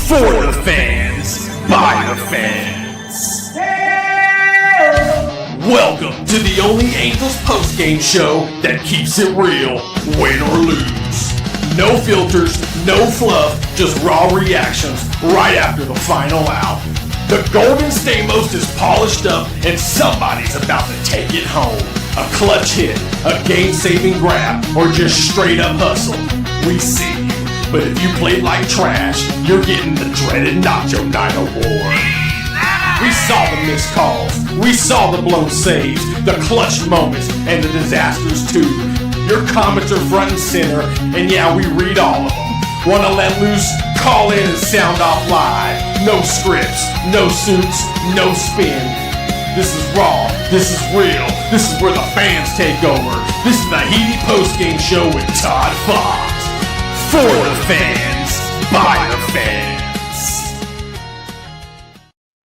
For the fans, by the fans. Welcome to the only Angels postgame show that keeps it real, win or lose. No filters, no fluff, just raw reactions right after the final out. The Golden Stamos is polished up and somebody's about to take it home. A clutch hit, a game-saving grab, or just straight up hustle. We see you. But if you played like trash, you're getting the dreaded Nacho Night Award. We saw the missed calls, we saw the blown saves, the clutch moments, and the disasters too. Your comments are front and center, and yeah, we read all of them. Wanna let loose? Call in and sound off live. No scripts, no suits, no spin. This is raw, this is real, this is where the fans take over. This is the Heedy Postgame Show with Todd Fox. For the fans, by the fans.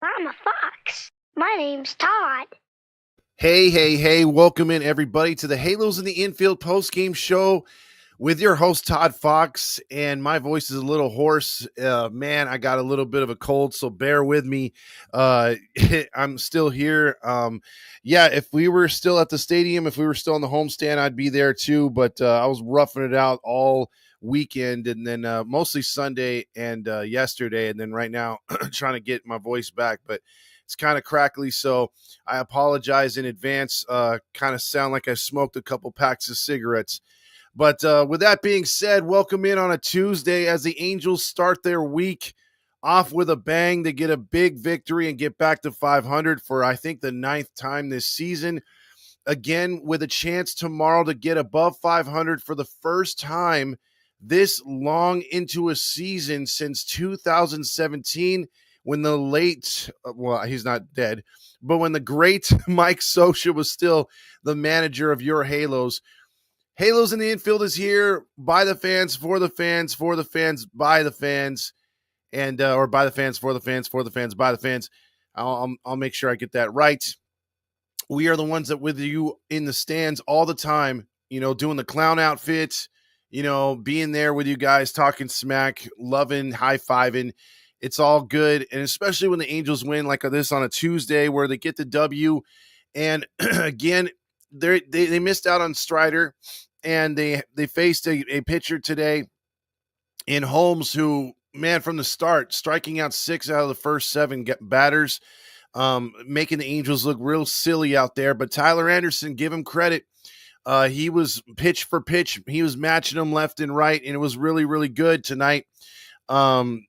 I'm a fox. My name's Todd. Hey, welcome in everybody to the Halos in the Infield post-game show with your host Todd Fox, and my voice is a little hoarse. Man, I got a little bit of a cold, so bear with me. I'm still here. If we were still at the stadium, if we were still on the homestand, I'd be there too, but I was roughing it out all weekend and then mostly Sunday and yesterday, and then right now trying to get my voice back, but it's kind of crackly, so I apologize in advance. Kind of sound like I smoked a couple packs of cigarettes. But with that being said, welcome in on a Tuesday as the Angels start their week off with a bang to get a big victory and get back to 500 for, I think, the 9th time this season. Again, with a chance tomorrow to get above 500 for the first time this long into a season since 2017, when the late, he's not dead, but when the great Mike Scioscia was still the manager of your Halos. Halos in the Infield is here by the fans, for the fans, for the fans, by the fans, and or by the fans, for the fans, by the fans. I'll make sure I get that right. We are the ones that with you in the stands all the time, doing the clown outfit, being there with you guys, talking smack, loving, high-fiving. It's all good, and especially when the Angels win like this on a Tuesday where they get the W. And again, they missed out on Strider, and they faced a pitcher today in Holmes who, man, from the start, striking out 6 out of the first 7 batters, making the Angels look real silly out there. But Tyler Anderson, give him credit. He was pitch for pitch. He was matching them left and right, and it was really, really good tonight. But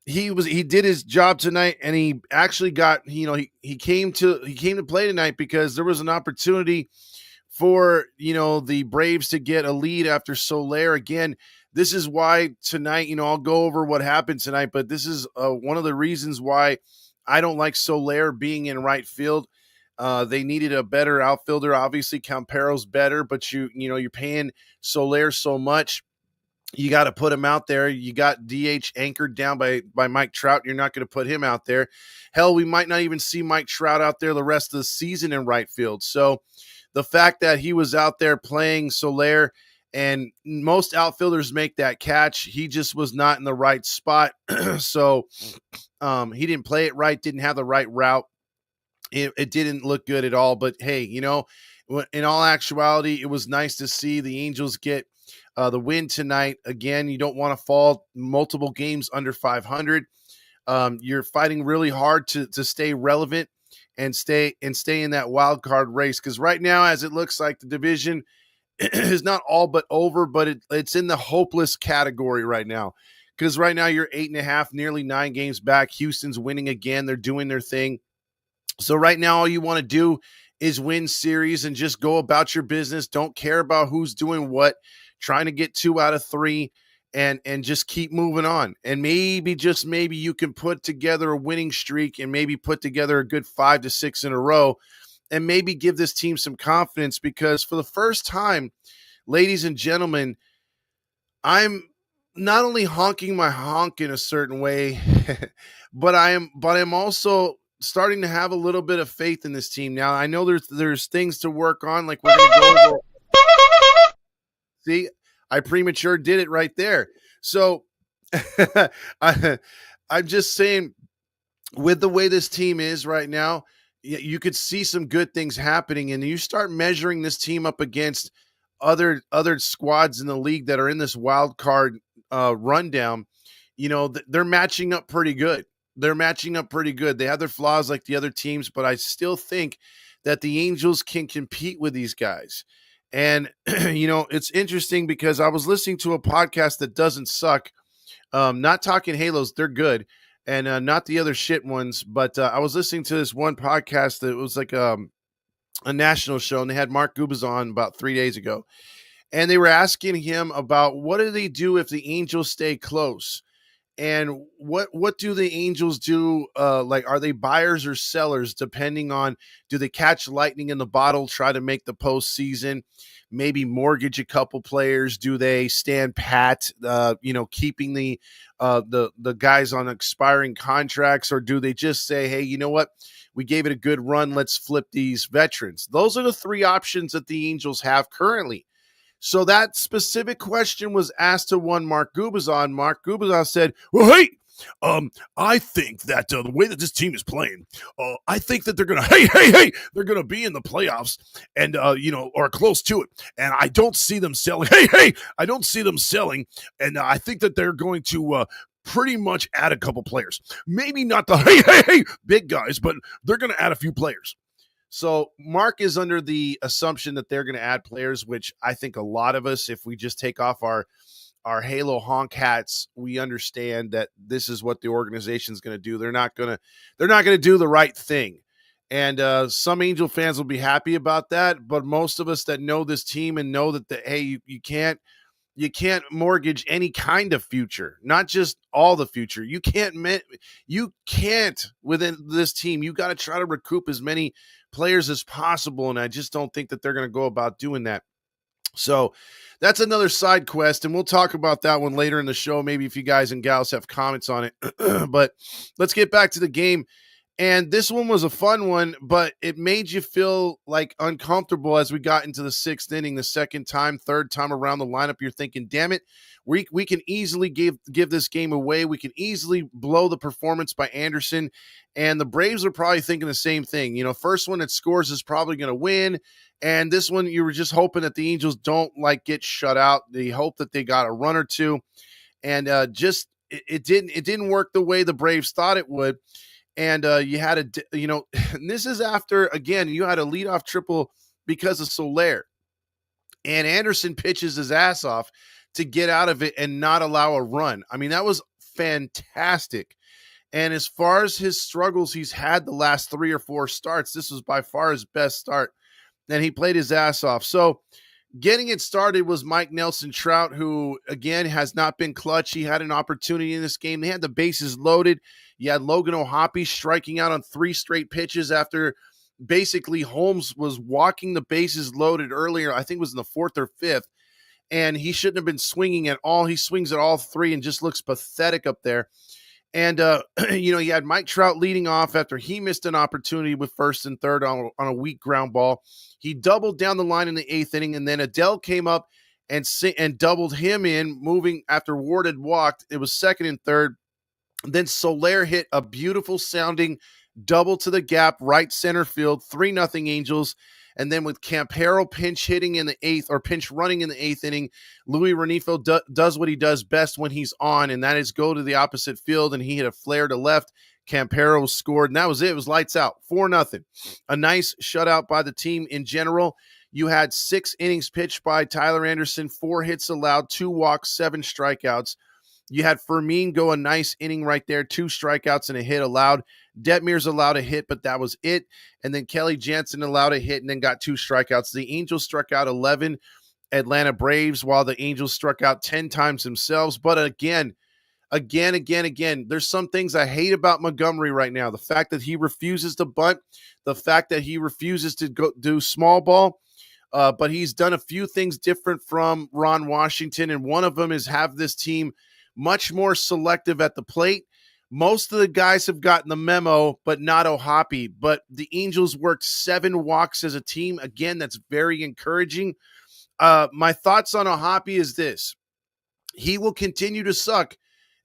he did his job tonight, and he actually got, he came to play tonight because there was an opportunity for, the Braves to get a lead after Soler. Again, this is why tonight, I'll go over what happened tonight, but this is one of the reasons why I don't like Soler being in right field. They needed a better outfielder. Obviously, Campero's better, but you're paying Soler so much. You got to put him out there. You got DH anchored down by Mike Trout. You're not going to put him out there. Hell, we might not even see Mike Trout out there the rest of the season in right field. So the fact that he was out there playing Soler, and most outfielders make that catch, he just was not in the right spot. So he didn't play it right, didn't have the right route. It didn't look good at all. But hey, in all actuality, it was nice to see the Angels get the win tonight. Again, you don't want to fall multiple games under 500. You're fighting really hard to stay relevant and stay in that wild card race, because right now, as it looks like, the division is not all but over, but it's in the hopeless category right now, because right now you're 8.5, nearly 9 games back. Houston's winning again. They're doing their thing. So right now, all you want to do is win series and just go about your business. Don't care about who's doing what. Trying to get 2 out of 3 and just keep moving on. And maybe, just maybe, you can put together a winning streak and maybe put together a good 5 to 6 in a row and maybe give this team some confidence, because for the first time, ladies and gentlemen, I'm not only honking my honk in a certain way, but I'm also starting to have a little bit of faith in this team. Now, I know there's things to work on, like we're going to go over. See, I premature did it right there. So I'm just saying, with the way this team is right now, you could see some good things happening, and you start measuring this team up against other squads in the league that are in this wild card rundown. They're matching up pretty good. They're matching up pretty good. They have their flaws like the other teams, but I still think that the Angels can compete with these guys. And it's interesting because I was listening to a podcast that doesn't suck. Not talking Halos, they're good, and not the other shit ones. But I was listening to this one podcast that was like a national show, and they had Mark Gubas on about 3 days ago, and they were asking him about what do they do if the Angels stay close, and what do the Angels do? Like, are they buyers or sellers? Depending on, do they catch lightning in the bottle, try to make the postseason? Maybe mortgage a couple players? Do they stand pat, keeping the guys on expiring contracts, or do they just say, hey, you know what? We gave it a good run. Let's flip these veterans. Those are the three options that the Angels have currently. So that specific question was asked to one Mark Gubazon. Mark Gubazon said, well, hey, I think that the way that this team is playing, I think that they're going to, they're going to be in the playoffs and, or close to it. And I don't see them selling. I don't see them selling. And I think that they're going to, pretty much add a couple players. Maybe not the big guys, but they're going to add a few players. So Mark is under the assumption that they're going to add players, which I think a lot of us, if we just take off our Halo honk hats, we understand that this is what the organization is going to do. They're not going to do the right thing. And some Angel fans will be happy about that. But most of us that know this team and know that, you can't mortgage any kind of future, not just all the future. You can't within this team. You got to try to recoup as many players as possible. And I just don't think that they're going to go about doing that. So that's another side quest, and we'll talk about that one later in the show, maybe if you guys and gals have comments on it. But let's get back to the game. And this one was a fun one, but it made you feel like uncomfortable as we got into the sixth inning, the third time around the lineup. You're thinking, damn it, we can easily give this game away. We can easily blow the performance by Anderson. And the Braves are probably thinking the same thing. First one that scores is probably going to win. And this one, you were just hoping that the Angels don't get shut out. They hope that they got a run or two. And it didn't work the way the Braves thought it would. And you had and this is after, again, you had a leadoff triple because of Soler. And Anderson pitches his ass off to get out of it and not allow a run. I mean, that was fantastic. And as far as his struggles he's had the last 3 or 4 starts, this was by far his best start. And he played his ass off. So getting it started was Mike Nelson Trout, who, again, has not been clutch. He had an opportunity in this game. They had the bases loaded. You had Logan O'Hoppe striking out on 3 straight pitches after basically Holmes was walking the bases loaded earlier. I think it was in the 4th or 5th. And he shouldn't have been swinging at all. He swings at all 3 and just looks pathetic up there. And, you had Mike Trout leading off after he missed an opportunity with first and third on a weak ground ball. He doubled down the line in the 8th inning, and then Adele came up and doubled him in, moving after Ward had walked. It was second and third. Then Soler hit a beautiful sounding double to the gap, right center field, 3-0 Angels. And then with Campero pinch hitting in the 8th, or pinch running in the 8th inning, Louis Renifo does what he does best when he's on, and that is go to the opposite field, and he hit a flare to left. Campero scored, and that was it. It was lights out, 4-0. A nice shutout by the team in general. You had 6 innings pitched by Tyler Anderson, 4 hits allowed, 2 walks, 7 strikeouts. You had Fermin go a nice inning right there, 2 strikeouts and a hit allowed. Detmers allowed a hit, but that was it. And then Kelly Jansen allowed a hit and then got 2 strikeouts. The Angels struck out 11 Atlanta Braves, while the Angels struck out 10 times themselves. But again, there's some things I hate about Montgomery right now. The fact that he refuses to bunt, the fact that he refuses to go do small ball. But he's done a few things different from Ron Washington, and one of them is have this team much more selective at the plate. Most of the guys have gotten the memo, but not O'Hoppe. But the Angels worked 7 walks as a team. Again, that's very encouraging. My thoughts on O'Hoppe is this. He will continue to suck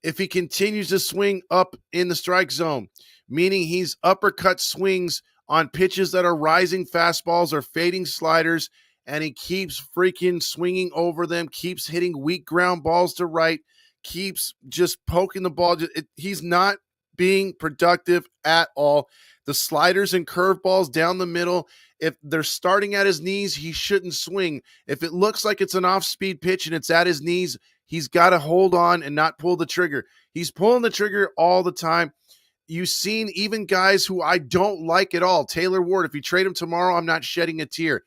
if he continues to swing up in the strike zone, meaning he's uppercut swings on pitches that are rising fastballs or fading sliders, and he keeps freaking swinging over them, keeps hitting weak ground balls to right, keeps just poking the ball. He's not being productive at all. The sliders and curveballs down the middle, if they're starting at his knees, he shouldn't swing. If it looks like it's an off-speed pitch and it's at his knees, he's got to hold on and not pull the trigger. He's pulling the trigger all the time. You've seen even guys who I don't like at all. Taylor Ward, if you trade him tomorrow, I'm not shedding a tear.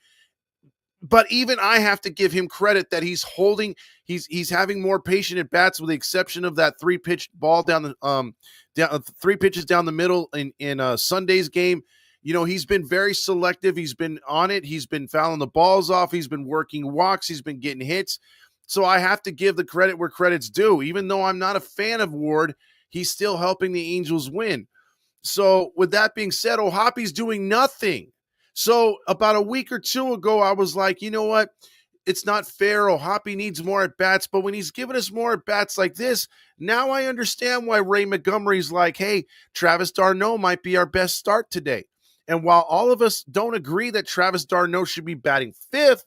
But even I have to give him credit that he's holding, he's having more patient at bats, with the exception of that 3-pitch ball down the 3 pitches down the middle in Sunday's game. You know, he's been very selective. He's been on it. He's been fouling the balls off. He's been working walks. He's been getting hits. So I have to give the credit where credit's due. Even though I'm not a fan of Ward, he's still helping the Angels win. So with that being said, O'Hoppe's doing nothing. So about a week or two ago, I was like, you know what? It's not fair. O'Hoppe needs more at-bats. But when he's giving us more at-bats like this, now I understand why Ray Montgomery's like, hey, Travis d'Arnaud might be our best start today. And while all of us don't agree that Travis d'Arnaud should be batting fifth,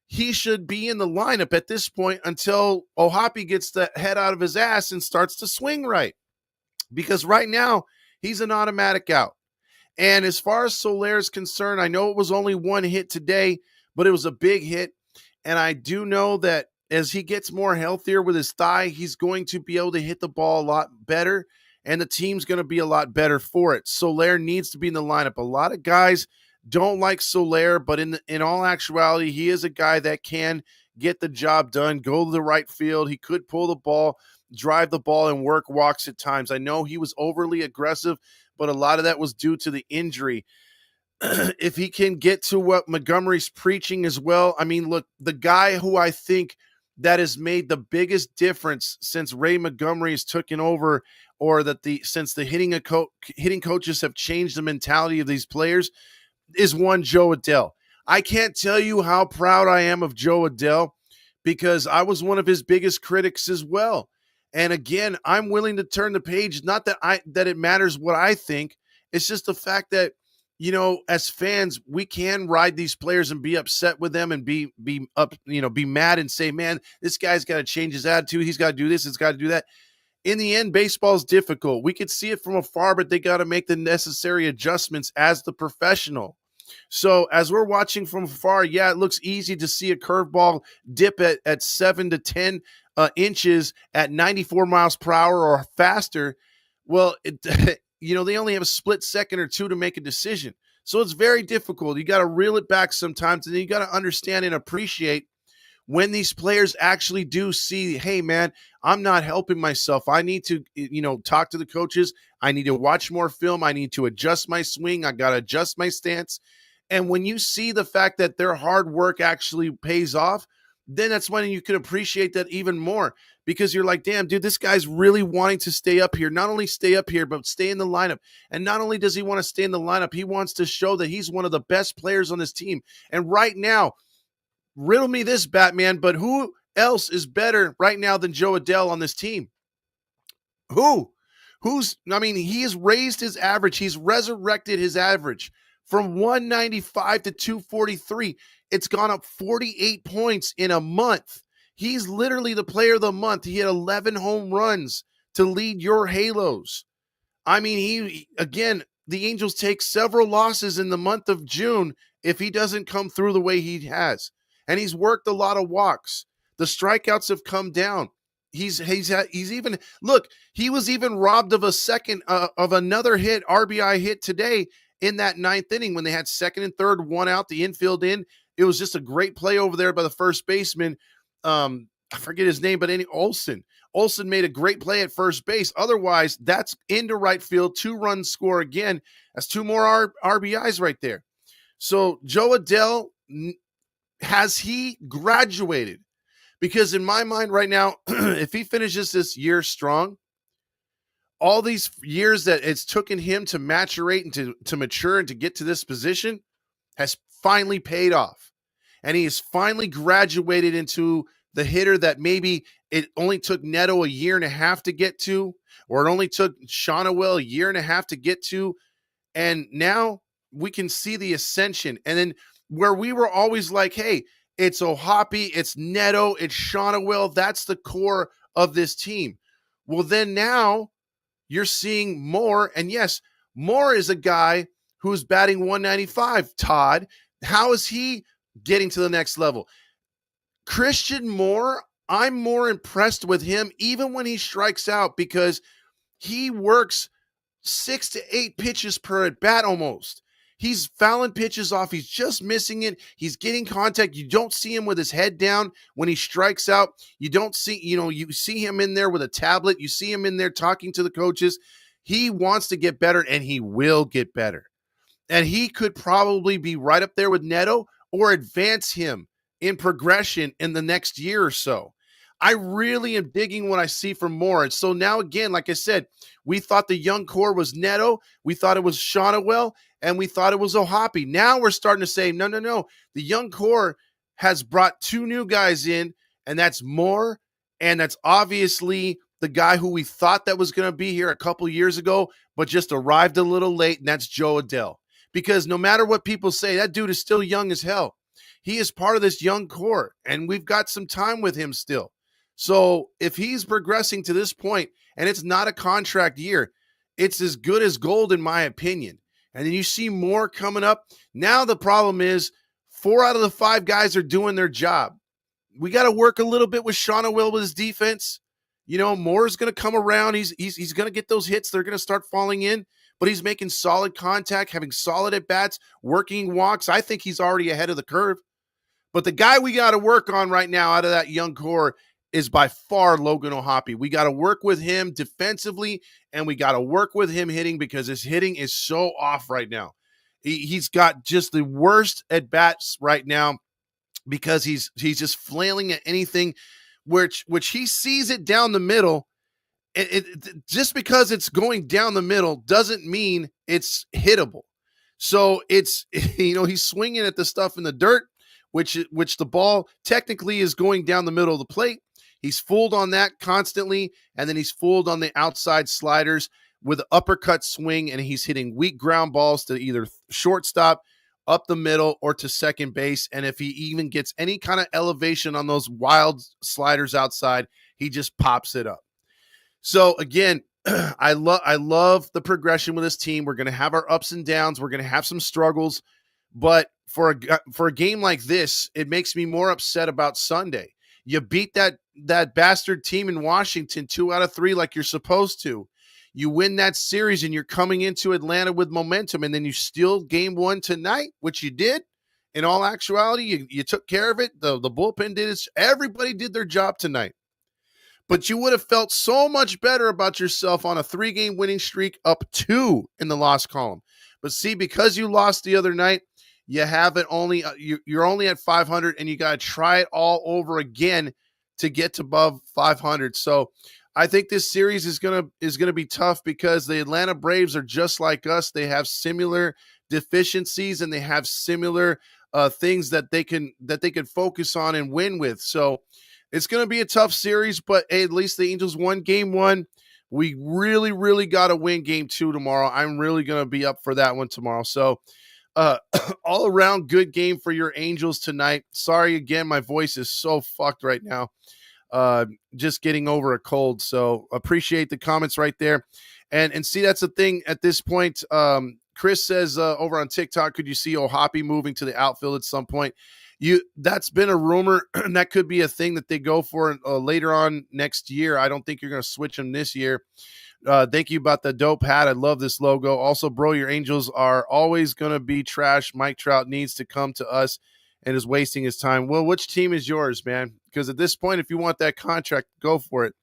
he should be in the lineup at this point until O'Hoppe gets the head out of his ass and starts to swing right. Because right now, he's an automatic out. And as far as Soler is concerned, I know it was only one hit today, but it was a big hit. And I do know that as he gets more healthier with his thigh, he's going to be able to hit the ball a lot better, and the team's going to be a lot better for it. Soler needs to be in the lineup. A lot of guys don't like Soler, but in all actuality, he is a guy that can get the job done, go to the right field. He could pull the ball, drive the ball, and work walks at times. I know he was overly aggressive, but a lot of that was due to the injury. If he can get to what Montgomery's preaching as well, I mean, look, the guy who I think that has made the biggest difference since Ray Montgomery has taken over, or that since the hitting coaches have changed the mentality of these players, is one Jo Adell. I can't tell you how proud I am of Jo Adell, because I was one of his biggest critics as well. And again, I'm willing to turn the page. Not that it matters what I think. It's just the fact that, you know, as fans, we can ride these players and be upset with them and be mad and say, man, this guy's got to change his attitude. He's got to do this. He's got to do that. In the end, baseball's difficult. We could see it from afar, but they got to make the necessary adjustments as the professional. So as we're watching from afar, yeah, it looks easy to see a curveball dip at 7 to 10 inches at 94 miles per hour or faster. Well, they only have a split second or two to make a decision. So it's very difficult. You got to reel it back sometimes, and then you got to understand and appreciate when these players actually do see, hey, man, I'm not helping myself. I need to, talk to the coaches. I need to watch more film. I need to adjust my swing. I got to adjust my stance. And when you see the fact that their hard work actually pays off, then that's when you can appreciate that even more, because you're like, damn, dude, this guy's really wanting to stay up here. Not only stay up here, but stay in the lineup. And not only does he want to stay in the lineup, he wants to show that he's one of the best players on this team. And right now, riddle me this, Batman, but who else is better right now than Jo Adell on this team? He has raised his average. He's resurrected his average from 195 to 243. It's gone up 48 points in a month. He's literally the player of the month. He had 11 home runs to lead your Halos. I mean, the Angels take several losses in the month of June if he doesn't come through the way he has. And he's worked a lot of walks. The strikeouts have come down. He was even robbed of of another hit, RBI hit today in that ninth inning when they had second and third, one out, the infield in. It was just a great play over there by the first baseman. I forget his name, but Olson. Olson made a great play at first base. Otherwise, that's into right field, 2-run score again. That's 2 more RBIs right there. So Jo Adell, has he graduated? Because in my mind right now, if he finishes this year strong, all these years that it's taken him to maturate and to mature and to get to this position has finally paid off. And he has finally graduated into the hitter that maybe it only took Neto a year and a half to get to, or it only took Shonawell a year and a half to get to. And now we can see the ascension. And then where we were always like, hey, it's O'Hoppe, it's Neto, it's Shonawell. That's the core of this team. Well, then now you're seeing Moore. And yes, Moore is a guy who's batting 195, Todd. How is he getting to the next level? Christian Moore, I'm more impressed with him even when he strikes out because he works 6 to 8 pitches per at bat almost. He's fouling pitches off. He's just missing it. He's getting contact. You don't see him with his head down when he strikes out. You don't see, you see him in there with a tablet. You see him in there talking to the coaches. He wants to get better, and he will get better. And he could probably be right up there with Neto or advance him in progression in the next year or so. I really am digging what I see from Moore. And so now, again, like I said, we thought the young core was Neto. We thought it was Shonawell. And we thought it was O'Hoppe. Now we're starting to say, no. The young core has brought 2 new guys in, and that's Moore, and that's obviously the guy who we thought that was going to be here a couple years ago, but just arrived a little late, and that's Jo Adell. Because no matter what people say, that dude is still young as hell. He is part of this young core, and we've got some time with him still. So if he's progressing to this point, and it's not a contract year, it's as good as gold in my opinion. And then you see Moore coming up. Now the problem is 4 out of the 5 guys are doing their job. We got to work a little bit with Shonawell with his defense. Moore's going to come around. He's going to get those hits. They're going to start falling in, but he's making solid contact, having solid at-bats, working walks. I think he's already ahead of the curve. But the guy we got to work on right now out of that young core is by far Logan O'Hoppe. We got to work with him defensively, and we got to work with him hitting because his hitting is so off right now. He's got just the worst at-bats right now because he's just flailing at anything which he sees it down the middle. It just because it's going down the middle doesn't mean it's hittable. So it's, he's swinging at the stuff in the dirt, which the ball technically is going down the middle of the plate. He's fooled on that constantly, and then he's fooled on the outside sliders with an uppercut swing, and he's hitting weak ground balls to either shortstop, up the middle, or to second base. And if he even gets any kind of elevation on those wild sliders outside, he just pops it up. So again, I love the progression with this team. We're going to have our ups and downs. We're going to have some struggles, but for a game like this, it makes me more upset about Sunday. You beat that bastard team in Washington 2 out of 3 like you're supposed to. You win that series and you're coming into Atlanta with momentum, and then you steal game 1 tonight, which you did. In all actuality, you took care of it. The bullpen did it. Everybody did their job tonight. But you would have felt so much better about yourself on a 3-game winning streak, up 2 in the loss column. But see, because you lost the other night, you have it only you're only at 500, and you got to try it all over again to get to above 500. So I think this series is gonna be tough because the Atlanta Braves are just like us. They have similar deficiencies, and they have similar things that they can focus on and win with. So it's going to be a tough series, but hey, at least the Angels won game 1. We really, really got to win game 2 tomorrow. I'm really going to be up for that one tomorrow. So all around good game for your Angels tonight. Sorry again, my voice is so fucked right now. Just getting over a cold. So appreciate the comments right there. And see, that's the thing at this point. Chris says over on TikTok, could you see O'Hoppe moving to the outfield at some point? That's been a rumor. That could be a thing that they go for later on next year. I don't think you're going to switch him this year. Thank you about the dope hat. I love this logo. Also, bro, your Angels are always going to be trash. Mike Trout needs to come to us and is wasting his time. Well, which team is yours, man? Because at this point, if you want that contract, go for it.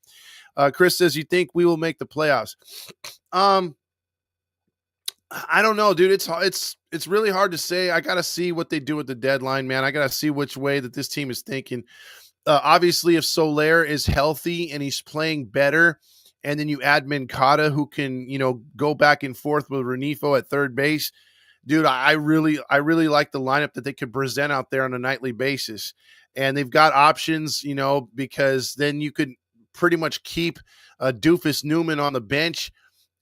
Chris says, you think we will make the playoffs? I don't know, dude. It's really hard to say. I got to see what they do with the deadline, man. I got to see which way that this team is thinking. Obviously, if Soler is healthy and he's playing better, and then you add Moncada, who can, go back and forth with Renifo at third base, dude, I really like the lineup that they could present out there on a nightly basis. And they've got options, because then you could pretty much keep Doofus Newman on the bench,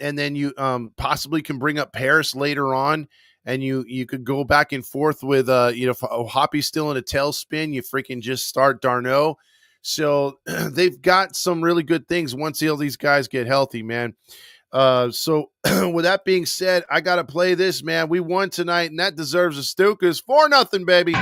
and then you possibly can bring up Paris later on, and you could go back and forth with if Hoppy's still in a tailspin, you freaking just start d'Arnaud. So they've got some really good things once all these guys get healthy, man. So with that being said, I got to play this, man. We won tonight, and that deserves a Stukas. 4-0, baby.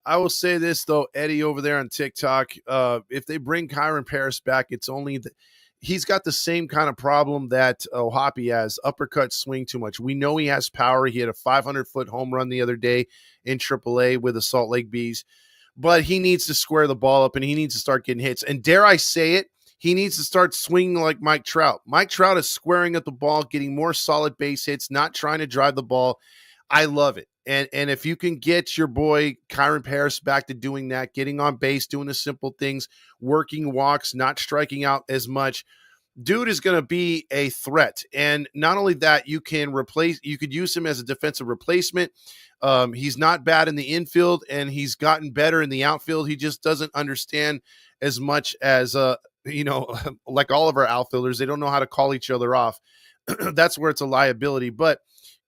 I will say this, though, Eddie over there on TikTok, if they bring Kyron Paris back, it's only he's got the same kind of problem that Hoppy has, uppercut swing too much. We know he has power. He had a 500-foot home run the other day in AAA with the Salt Lake Bees, but he needs to square the ball up, and he needs to start getting hits. And dare I say it, he needs to start swinging like Mike Trout. Mike Trout is squaring at the ball, getting more solid base hits, not trying to drive the ball. I love it. And if you can get your boy Kyron Paris back to doing that, getting on base, doing the simple things, working walks, not striking out as much, dude is going to be a threat. And not only that, you could use him as a defensive replacement. He's not bad in the infield, and he's gotten better in the outfield. He just doesn't understand as much as, like all of our outfielders. They don't know how to call each other off. That's where it's a liability. But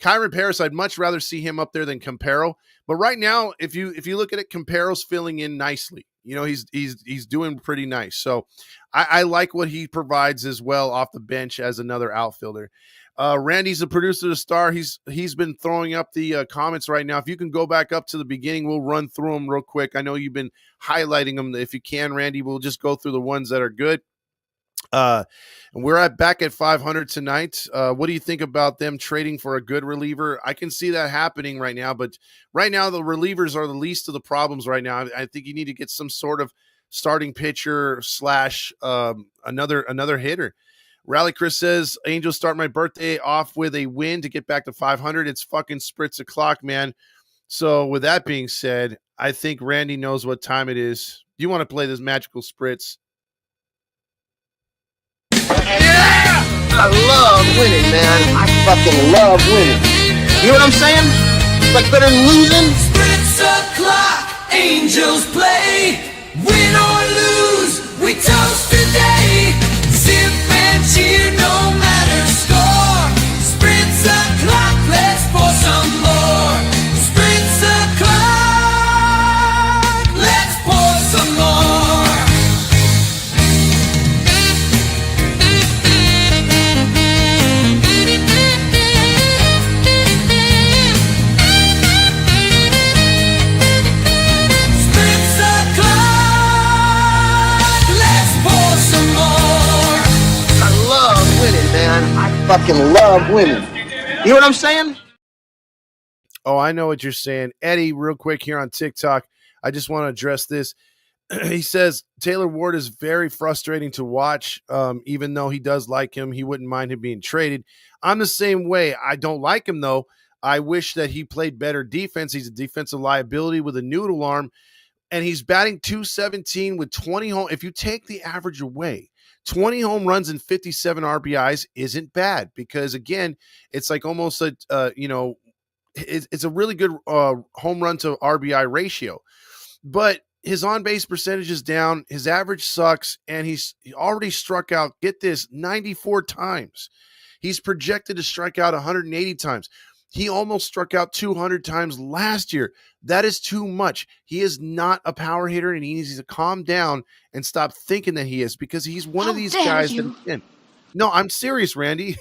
Kyron Paris, I'd much rather see him up there than Campero. But right now, if you look at it, Campero's filling in nicely. He's doing pretty nice. So I like what he provides as well off the bench as another outfielder. Randy's a producer, the star. He's been throwing up the comments right now. If you can go back up to the beginning, we'll run through them real quick. I know you've been highlighting them. If you can, Randy, we'll just go through the ones that are good. And we're back at 500 tonight. What do you think about them trading for a good reliever? I can see that happening right now, but right now the relievers are the least of the problems right now. I think you need to get some sort of starting pitcher / another hitter. Rally Chris says, Angels start my birthday off with a win to get back to 500. It's fucking spritz o'clock, man. So with that being said, I think Randy knows what time it is. Do you want to play this magical spritz? Yeah! I love winning, man. I fucking love winning. You know what I'm saying? It's like better than losing. Spritz o'clock, Angels play. Win or lose, we toast today. Sip and cheer, no matter score. Spritz o'clock, let's pour some more. Spritz o'clock, let's pour some more. I fucking love winning. You know what I'm saying? Oh, I know what you're saying. Eddie, real quick here on TikTok, I just want to address this. He says Taylor Ward is very frustrating to watch. Even though he does like him, he wouldn't mind him being traded. I'm the same way. I don't like him, though. I wish that he played better defense. He's a defensive liability with a noodle arm, and he's batting .217 with 20 home. If you take the average away, 20 home runs and 57 RBIs isn't bad, because again, it's like almost it's a really good home run to RBI ratio, but his on-base percentage is down. His average sucks, and he already struck out, get this, 94 times. He's projected to strike out 180 times. He almost struck out 200 times last year. That is too much. He is not a power hitter, and he needs to calm down and stop thinking that he is, because he's one of these guys no, I'm serious, Randy.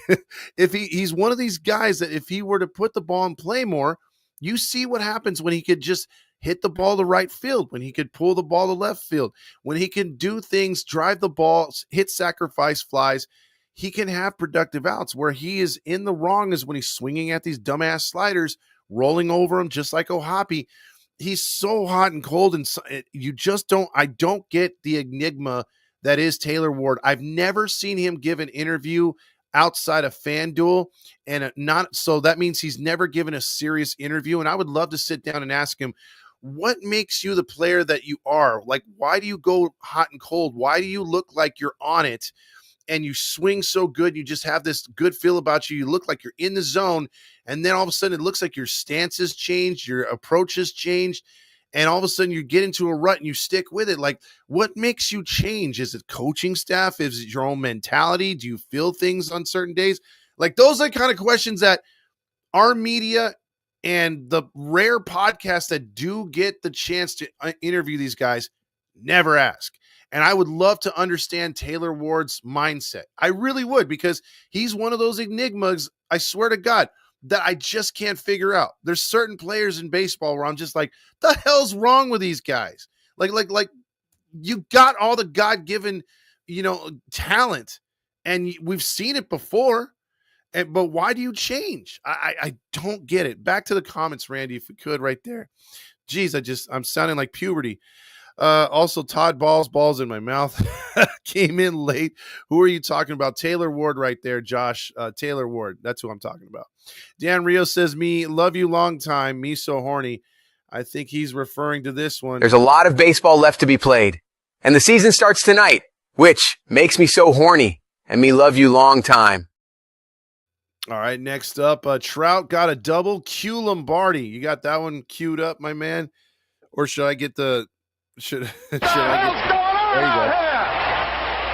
If he's one of these guys that if he were to put the ball in play more, you see what happens when he could just hit the ball to right field, when he could pull the ball to left field, when he can do things, drive the ball, hit sacrifice flies. He can have productive outs. Where he is in the wrong is when he's swinging at these dumbass sliders, rolling over them just like O'Hoppy. He's so hot and cold, and I don't get the enigma that is Taylor Ward. I've never seen him give an interview outside of FanDuel, and not so that means he's never given a serious interview. And I would love to sit down and ask him, what makes you the player that you are? Like, why do you go hot and cold? Why do you look like you're on it? And you swing so good, you just have this good feel about you. You look like you're in the zone, and then all of a sudden it looks like your stance has changed, your approach has changed, and all of a sudden you get into a rut and you stick with it. Like, what makes you change? Is it coaching staff? Is it your own mentality? Do you feel things on certain days? Like, those are the kind of questions that our media and the rare podcasts that do get the chance to interview these guys never ask. And I would love to understand Taylor Ward's mindset. I really would, because he's one of those enigmas, I swear to God, that I just can't figure out. There's certain players in baseball where I'm just like, the hell's wrong with these guys? Like you got all the God-given, talent, and we've seen it before. But why do you change? I don't get it. Back to the comments, Randy, if we could, right there. Geez, I'm sounding like puberty. Also, Todd balls in my mouth came in late. Who are you talking about? Taylor Ward right there, Josh. Taylor Ward. That's who I'm talking about. Dan Rio says, me, love you long time. Me so horny. I think he's referring to this one. There's a lot of baseball left to be played, and the season starts tonight, which makes me so horny, and me love you long time. All right, next up, Trout got a double. Q Lombardi. You got that one queued up, my man? Or should I get the... Should I get... There you go.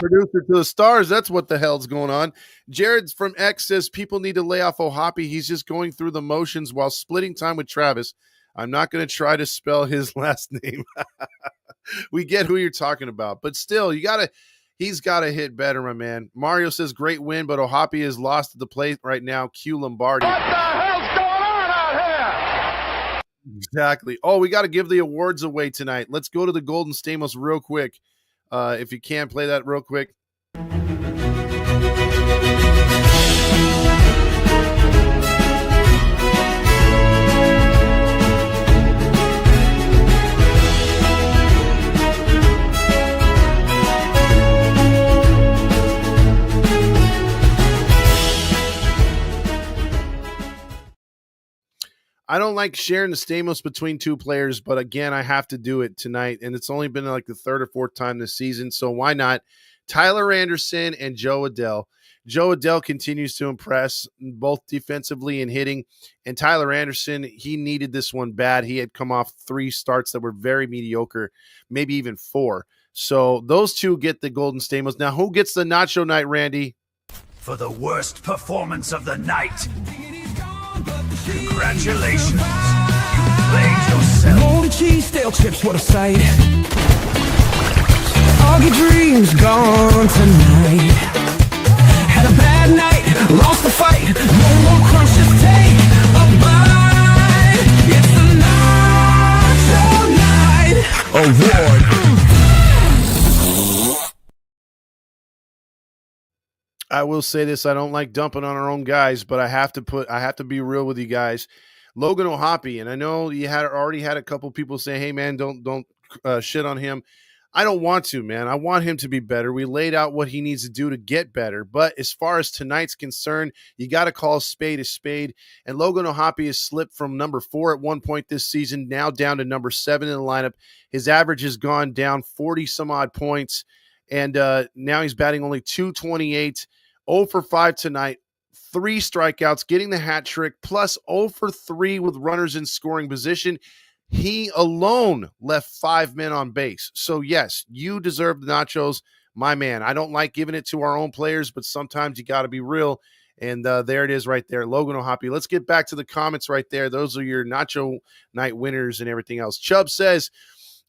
Producer to the stars. That's what the hell's going on. Jared from X says people need to lay off O'Hoppe. He's just going through the motions while splitting time with Travis. I'm not going to try to spell his last name. We get who you're talking about, but still, he's got to hit better, my man. Mario says great win, but O'Hoppe is lost at the plate right now. Q Lombardi. What the hell's going on out here? Exactly. Oh, we got to give the awards away tonight. Let's go to the Golden Stamos real quick. If you can, play that real quick. I don't like sharing the Stamos between two players, but again, I have to do it tonight, and it's only been like the third or fourth time this season, so why not? Tyler Anderson and Jo Adell. Jo Adell continues to impress, both defensively and hitting, and Tyler Anderson, he needed this one bad. He had come off 3 starts that were very mediocre, maybe even 4. So those two get the Golden Stamos. Now, who gets the Nacho Night, Randy? For the worst performance of the night. Congratulations. You played yourself. Moldy cheese, stale chips, what a sight. All your dreams gone tonight. Had a bad night, lost the fight. No more crunch, just take a bite. It's the Nacho Night Award. I will say this, I don't like dumping on our own guys, but I have to be real with you guys. Logan O'Hoppe, and I know you already had a couple people say, hey man, don't shit on him. I don't want to, man. I want him to be better. We laid out what he needs to do to get better. But as far as tonight's concerned, you got to call a spade a spade. And Logan O'Hoppe has slipped from number 4 at one point this season, now down to number 7 in the lineup. His average has gone down 40 some odd points. And now he's batting only .228, 0 for 5 tonight, 3 strikeouts, getting the hat trick, plus 0 for 3 with runners in scoring position. He alone left 5 men on base. So, yes, you deserve the nachos, my man. I don't like giving it to our own players, but sometimes you got to be real. And there it is right there, Logan O'Hoppe. Let's get back to the comments right there. Those are your Nacho Night winners and everything else. Chubb says,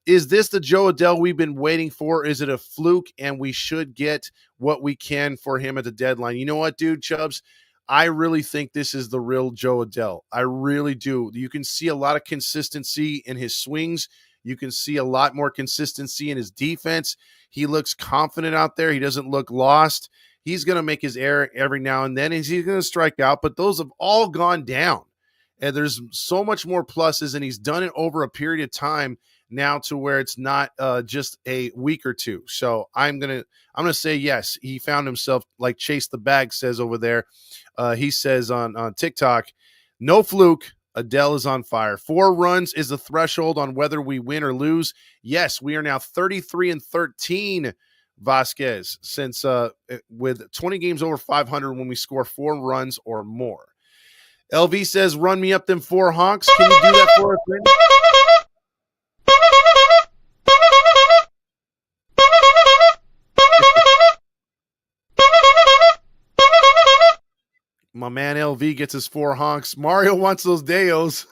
is this the Jo Adell we've been waiting for? Is it a fluke and we should get what we can for him at the deadline? You know what, dude, Chubbs? I really think this is the real Jo Adell. I really do. You can see a lot of consistency in his swings. You can see a lot more consistency in his defense. He looks confident out there. He doesn't look lost. He's going to make his error every now and then, and he's going to strike out, but those have all gone down. And there's so much more pluses, and he's done it over a period of time now to where it's not just a week or two. So I'm gonna say yes. He found himself, like Chase the Bag says over there. He says on TikTok, no fluke. Adele is on fire. 4 runs is the threshold on whether we win or lose. Yes, we are now 33-13. Vasquez, since with 20 games over 500 when we score 4 runs or more. LV says, run me up them 4 honks. Can you do that for us, Randy? My man LV gets his 4 honks. Mario wants those Deos.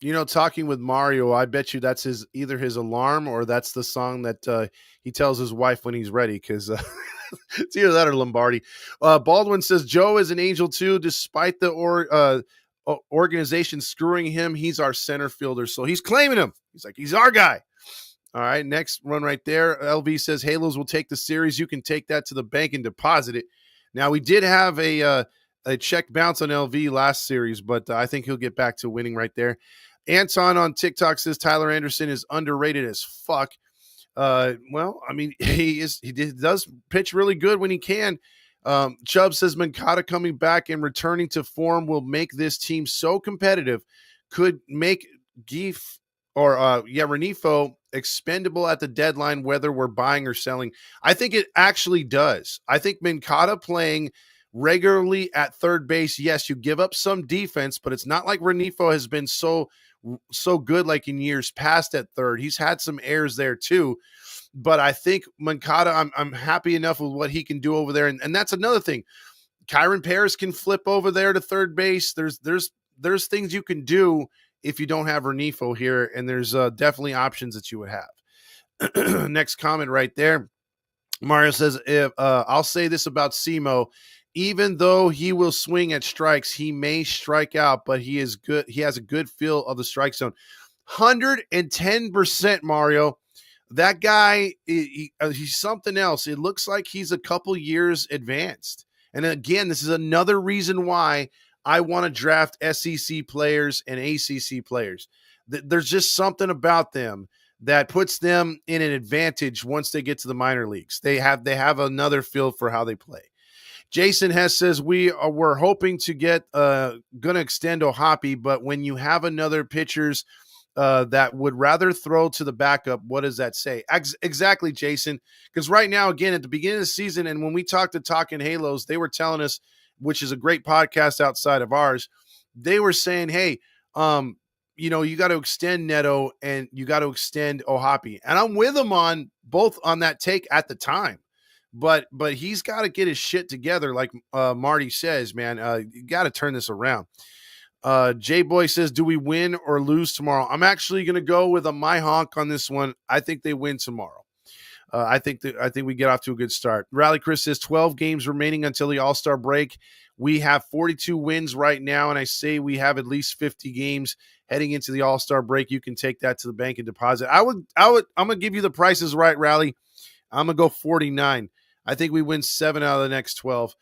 You know, talking with Mario, I bet you that's either his alarm or that's the song that he tells his wife when he's ready, because it's either that or Lombardi. Baldwin says Joe is an angel too, despite the organization screwing him. He's our center fielder, so he's claiming him. He's like, he's our guy. All right, next one right there. LV says Halos will take the series. You can take that to the bank and deposit it. Now, we did have a check bounce on LV last series, but I think he'll get back to winning right there. Anton on TikTok says Tyler Anderson is underrated as fuck. Well, I mean, he does pitch really good when he can. Chubb says Moncada coming back and returning to form will make this team so competitive, could make Geef or Renifo expendable at the deadline, whether we're buying or selling. I think it actually does. I think Moncada playing regularly at third base, yes, you give up some defense, but it's not like Renifo has been so good like in years past at third. He's had some errors there too, but I think Moncada, I'm happy enough with what he can do over there, and that's another thing. Kyron Paris can flip over there to third base. There's things you can do if you don't have Renifo here, and there's definitely options that you would have. Next comment right there. Mario says, I'll say this about Simo. Even though he will swing at strikes, he may strike out, but he is good. He has a good feel of the strike zone. 110%, Mario. That guy, he's something else. It looks like he's a couple years advanced. And again, this is another reason why I want to draft SEC players and ACC players. There's just something about them that puts them in an advantage once they get to the minor leagues. They have another feel for how they play. Jason Hess says we're hoping to get going to extend O'Hoppe, but when you have another pitchers that would rather throw to the backup, what does that say? Exactly, Jason. Because right now, again, at the beginning of the season, and when we talked to Talking Halos, they were telling us, which is a great podcast outside of ours, they were saying, hey, you got to extend Neto and you got to extend O'Hoppe. And I'm with them on both on that take at the time. But he's got to get his shit together, like Marty says, man. You got to turn this around. J-Boy says, do we win or lose tomorrow? I'm actually going to go with my honk on this one. I think they win tomorrow. I think we get off to a good start. Rally Chris says 12 games remaining until the All-Star break. We have 42 wins right now, and I say we have at least 50 games heading into the All-Star break. You can take that to the bank and deposit. I'm going to give you the prices right, Rally. I'm going to go 49. I think we win 7 out of the next 12.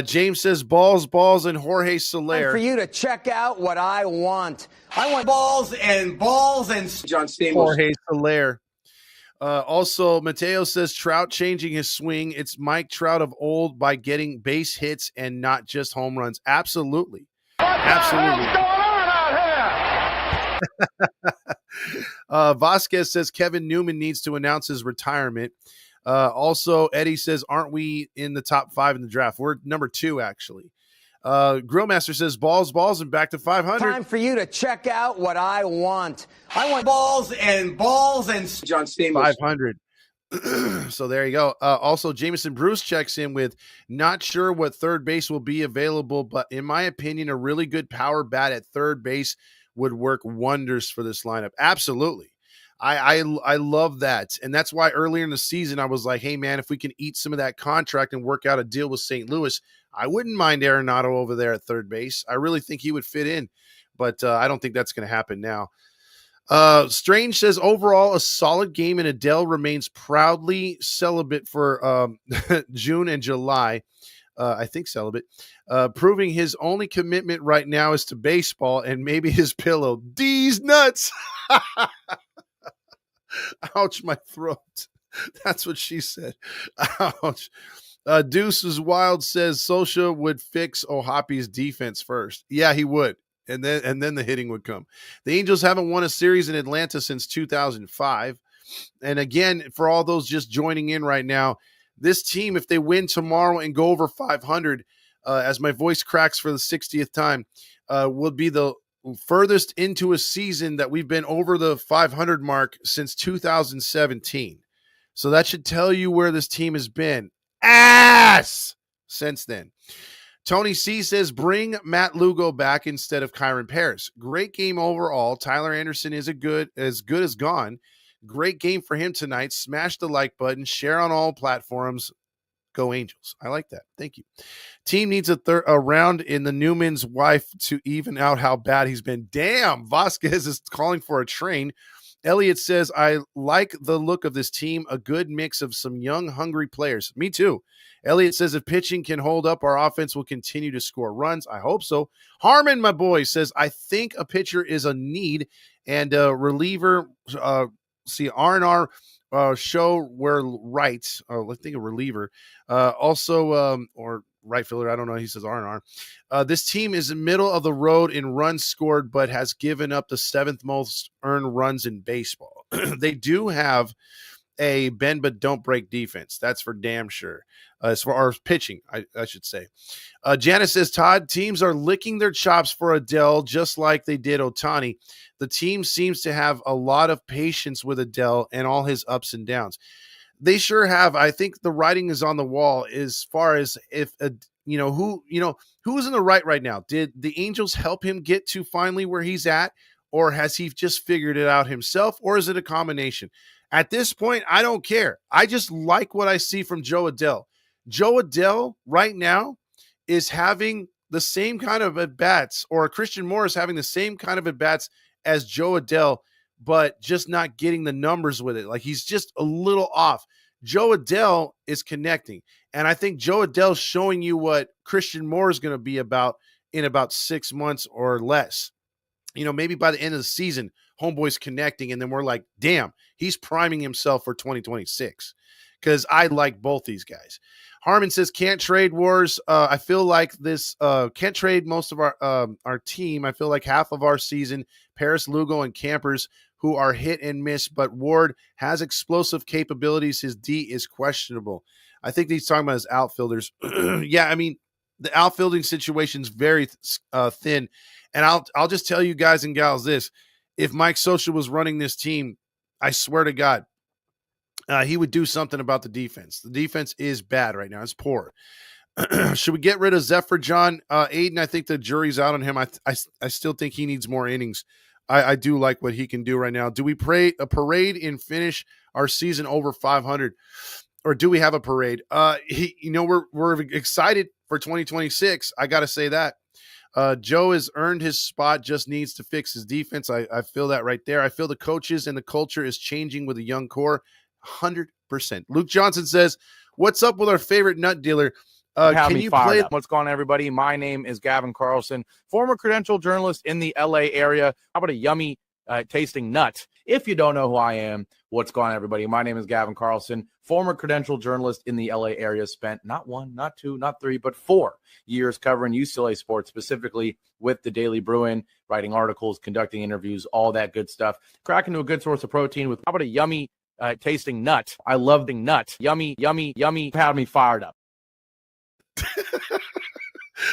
James says balls, and Jorge Soler. For you to check out what I want. I want balls and John Stamos. Jorge Soler. Also, Mateo says Trout changing his swing. It's Mike Trout of old by getting base hits and not just home runs. Absolutely. Absolutely. What's going on out here? Vasquez says Kevin Newman needs to announce his retirement. Also, Eddie says, aren't we in the top 5 in the draft? We're number 2, actually. Grillmaster says balls, and back to 500. Time for you to check out what I want. I want balls and John Stamos. 500. So there you go. Also, Jameson Bruce checks in with not sure what third base will be available, but in my opinion, a really good power bat at third base would work wonders for this lineup. Absolutely. I love that. And that's why earlier in the season, I was like, hey, man, if we can eat some of that contract and work out a deal with St. Louis, I wouldn't mind Arenado over there at third base. I really think he would fit in, but I don't think that's going to happen now. Strange says overall a solid game, and Adele remains proudly celibate for June and July. I think celibate, proving his only commitment right now is to baseball and maybe his pillow. D's nuts. Ouch, my throat. That's what she said. Ouch. Deuces Wild says Sosha would fix Ohapi's defense first. Yeah, he would. And then the hitting would come. The Angels haven't won a series in Atlanta since 2005. And again, for all those just joining in right now, this team, if they win tomorrow and go over 500, as my voice cracks for the 60th time, will be the furthest into a season that we've been over the 500 mark since 2017. So that should tell you where this team has been. Ass since then. Tony C says, bring Matt Lugo back instead of Kyron Paris. Great game overall. Tyler Anderson is as good as gone. Great game for him tonight. Smash the like button. Share on all platforms. Go Angels. I like that. Thank you. Team needs a round in the Newman's wife to even out how bad he's been. Damn, Vasquez is calling for a train. Elliot says, I like the look of this team. A good mix of some young, hungry players. Me too. Elliot says, if pitching can hold up, our offense will continue to score runs. I hope so. Harmon, my boy, says, I think a pitcher is a need and a reliever. R&R show where right. Let's think of reliever. Or right fielder. I don't know. He says R&R. This team is in the middle of the road in runs scored, but has given up the 7th most earned runs in baseball. They do have a bend but don't break defense. That's for damn sure. As far as pitching, I should say. Janice says, Todd, teams are licking their chops for Adele just like they did Ohtani. The team seems to have a lot of patience with Adele and all his ups and downs. They sure have. I think the writing is on the wall as far as if who's in the right now. Did the Angels help him get to finally where he's at, or has he just figured it out himself, or is it a combination? At this point, I don't care. I just like what I see from Joe Adele. Joe Adele right now is having the same kind of at-bats, or Christian Moore is having the same kind of at-bats as Joe Adele, but just not getting the numbers with it. Like, he's just a little off. Joe Adele is connecting. And I think Joe Adele's showing you what Christian Moore is going to be about in about 6 months or less. Maybe by the end of the season, homeboy's connecting, and then we're like, damn, he's priming himself for 2026. Because I like both these guys. Harmon says, can't trade wars. I feel like this can't trade most of our team. I feel like half of our season, Paris, Lugo, and Campers, who are hit and miss, but Ward has explosive capabilities. His D is questionable. I think he's talking about his outfielders. Yeah, I mean, the outfielding situation is very thin. And I'll just tell you guys and gals this. If Mike Scioscia was running this team, I swear to God, he would do something about the defense. The defense is bad right now. It's poor. Should we get rid of Zephyr John? Aiden, I think the jury's out on him. I still think he needs more innings. I do like what he can do right now. Do we a parade and finish our season over 500? Or do we have a parade? We're excited for 2026. I got to say that. Joe has earned his spot, just needs to fix his defense. I feel that right there. I feel the coaches and the culture is changing with a young core. 100%. Luke Johnson says, what's up with our favorite nut dealer? Can you play? What's going on, everybody? My name is Gavin Carlson, former credential journalist in the LA area. How about a yummy tasting nut? If you don't know who I am, what's going on, everybody? My name is Gavin Carlson, former credential journalist in the LA area. Spent not 1, not 2, not 3, but 4 years covering UCLA sports, specifically with the Daily Bruin, writing articles, conducting interviews, all that good stuff. Crack into a good source of protein with, how about a yummy tasting nut? I love the nut. Yummy, yummy, yummy. Had me fired up.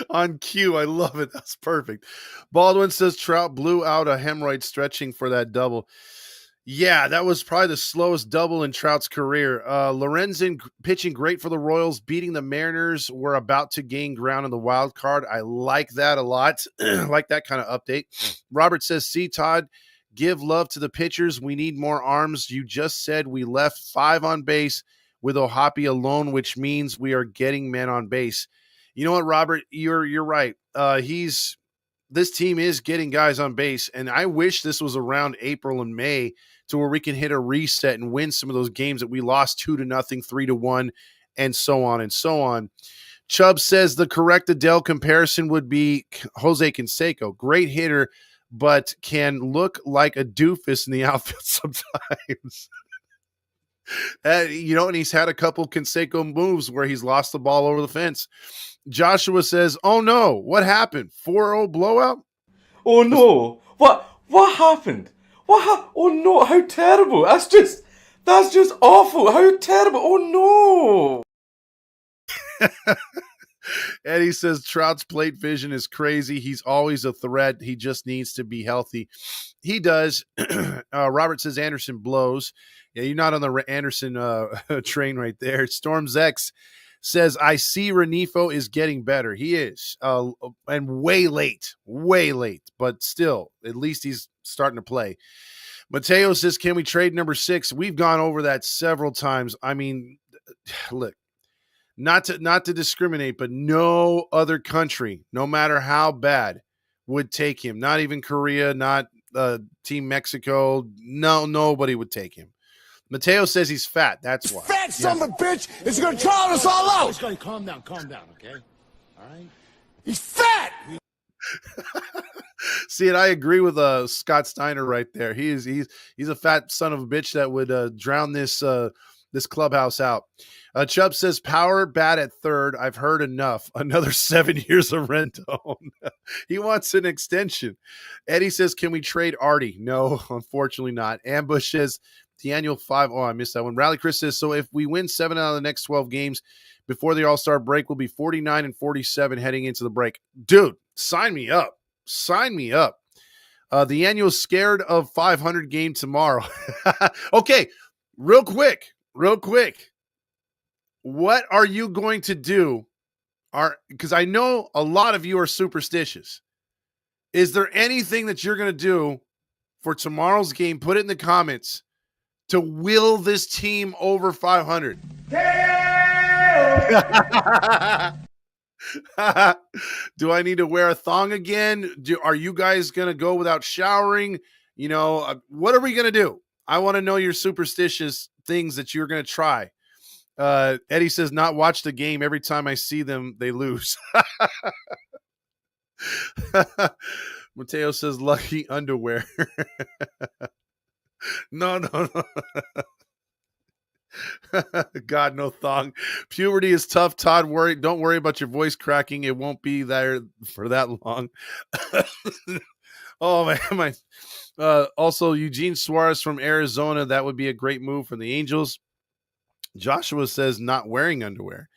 On cue. I love it. That's perfect. Baldwin says Trout blew out a hemorrhoid stretching for that double. Yeah, that was probably the slowest double in Trout's career. Lorenzen pitching great for the Royals, beating the Mariners. We're about to gain ground in the wild card. I like that a lot. Like that kind of update. Robert says, see, Todd, give love to the pitchers. We need more arms. You just said we left 5 on base with Ohapi alone, which means we are getting men on base. You know what, Robert? You're right. He's this team is getting guys on base, and I wish this was around April and May to where we can hit a reset and win some of those games that we lost 2-0, 3-1, and so on and so on. Chubb says the correct Adele comparison would be Jose Canseco. Great hitter, but can look like a doofus in the outfield sometimes. And he's had a couple Canseco moves where he's lost the ball over the fence. Joshua says, oh no, what happened? 4-0 blowout? Oh no. What happened? Oh no, how terrible. That's just awful. How terrible. Oh no. Eddie says Trout's plate vision is crazy. He's always a threat. He just needs to be healthy. He does. Robert says Anderson blows. Yeah, you're not on the Anderson train right there. Storms X says, I see Renifo is getting better. He is. And way late, but still, at least he's starting to play. Mateo says, can we trade number 6? We've gone over that several times. I mean, look, not to discriminate, but no other country, no matter how bad, would take him. Not even Korea, not Team Mexico. No, nobody would take him. Mateo says he's fat. That's why. Fat son of a bitch is going to drown us all out. Calm down, okay? All right? He's fat. See, and I agree with Scott Steiner right there. He's a fat son of a bitch that would drown this clubhouse out. Chubb says power bat at third. I've heard enough. Another 7 years of Rendon. He wants an extension. Eddie says, can we trade Artie? No, unfortunately not. Ambush says the annual 5. Oh, I missed that one. Rally Chris says, so if we win 7 out of the next 12 games before the All-Star break, we'll be 49-47 heading into the break. Dude, sign me up. Sign me up. The annual scared of 500 game tomorrow. Okay, real quick. What are you going to do? Because I know a lot of you are superstitious. Is there anything that you're going to do for tomorrow's game? Put it in the comments to will this team over 500. Do I need to wear a thong again? Are you guys going to go without showering? What are we going to do? I want to know your superstitious things that you're going to try. Eddie says, not watch the game. Every time I see them, they lose. Mateo says, lucky underwear. No. God, no thong. Puberty is tough, Todd. Don't worry about your voice cracking. It won't be there for that long. Oh, man. Also, Eugene Suarez from Arizona. That would be a great move for the Angels. Joshua says not wearing underwear.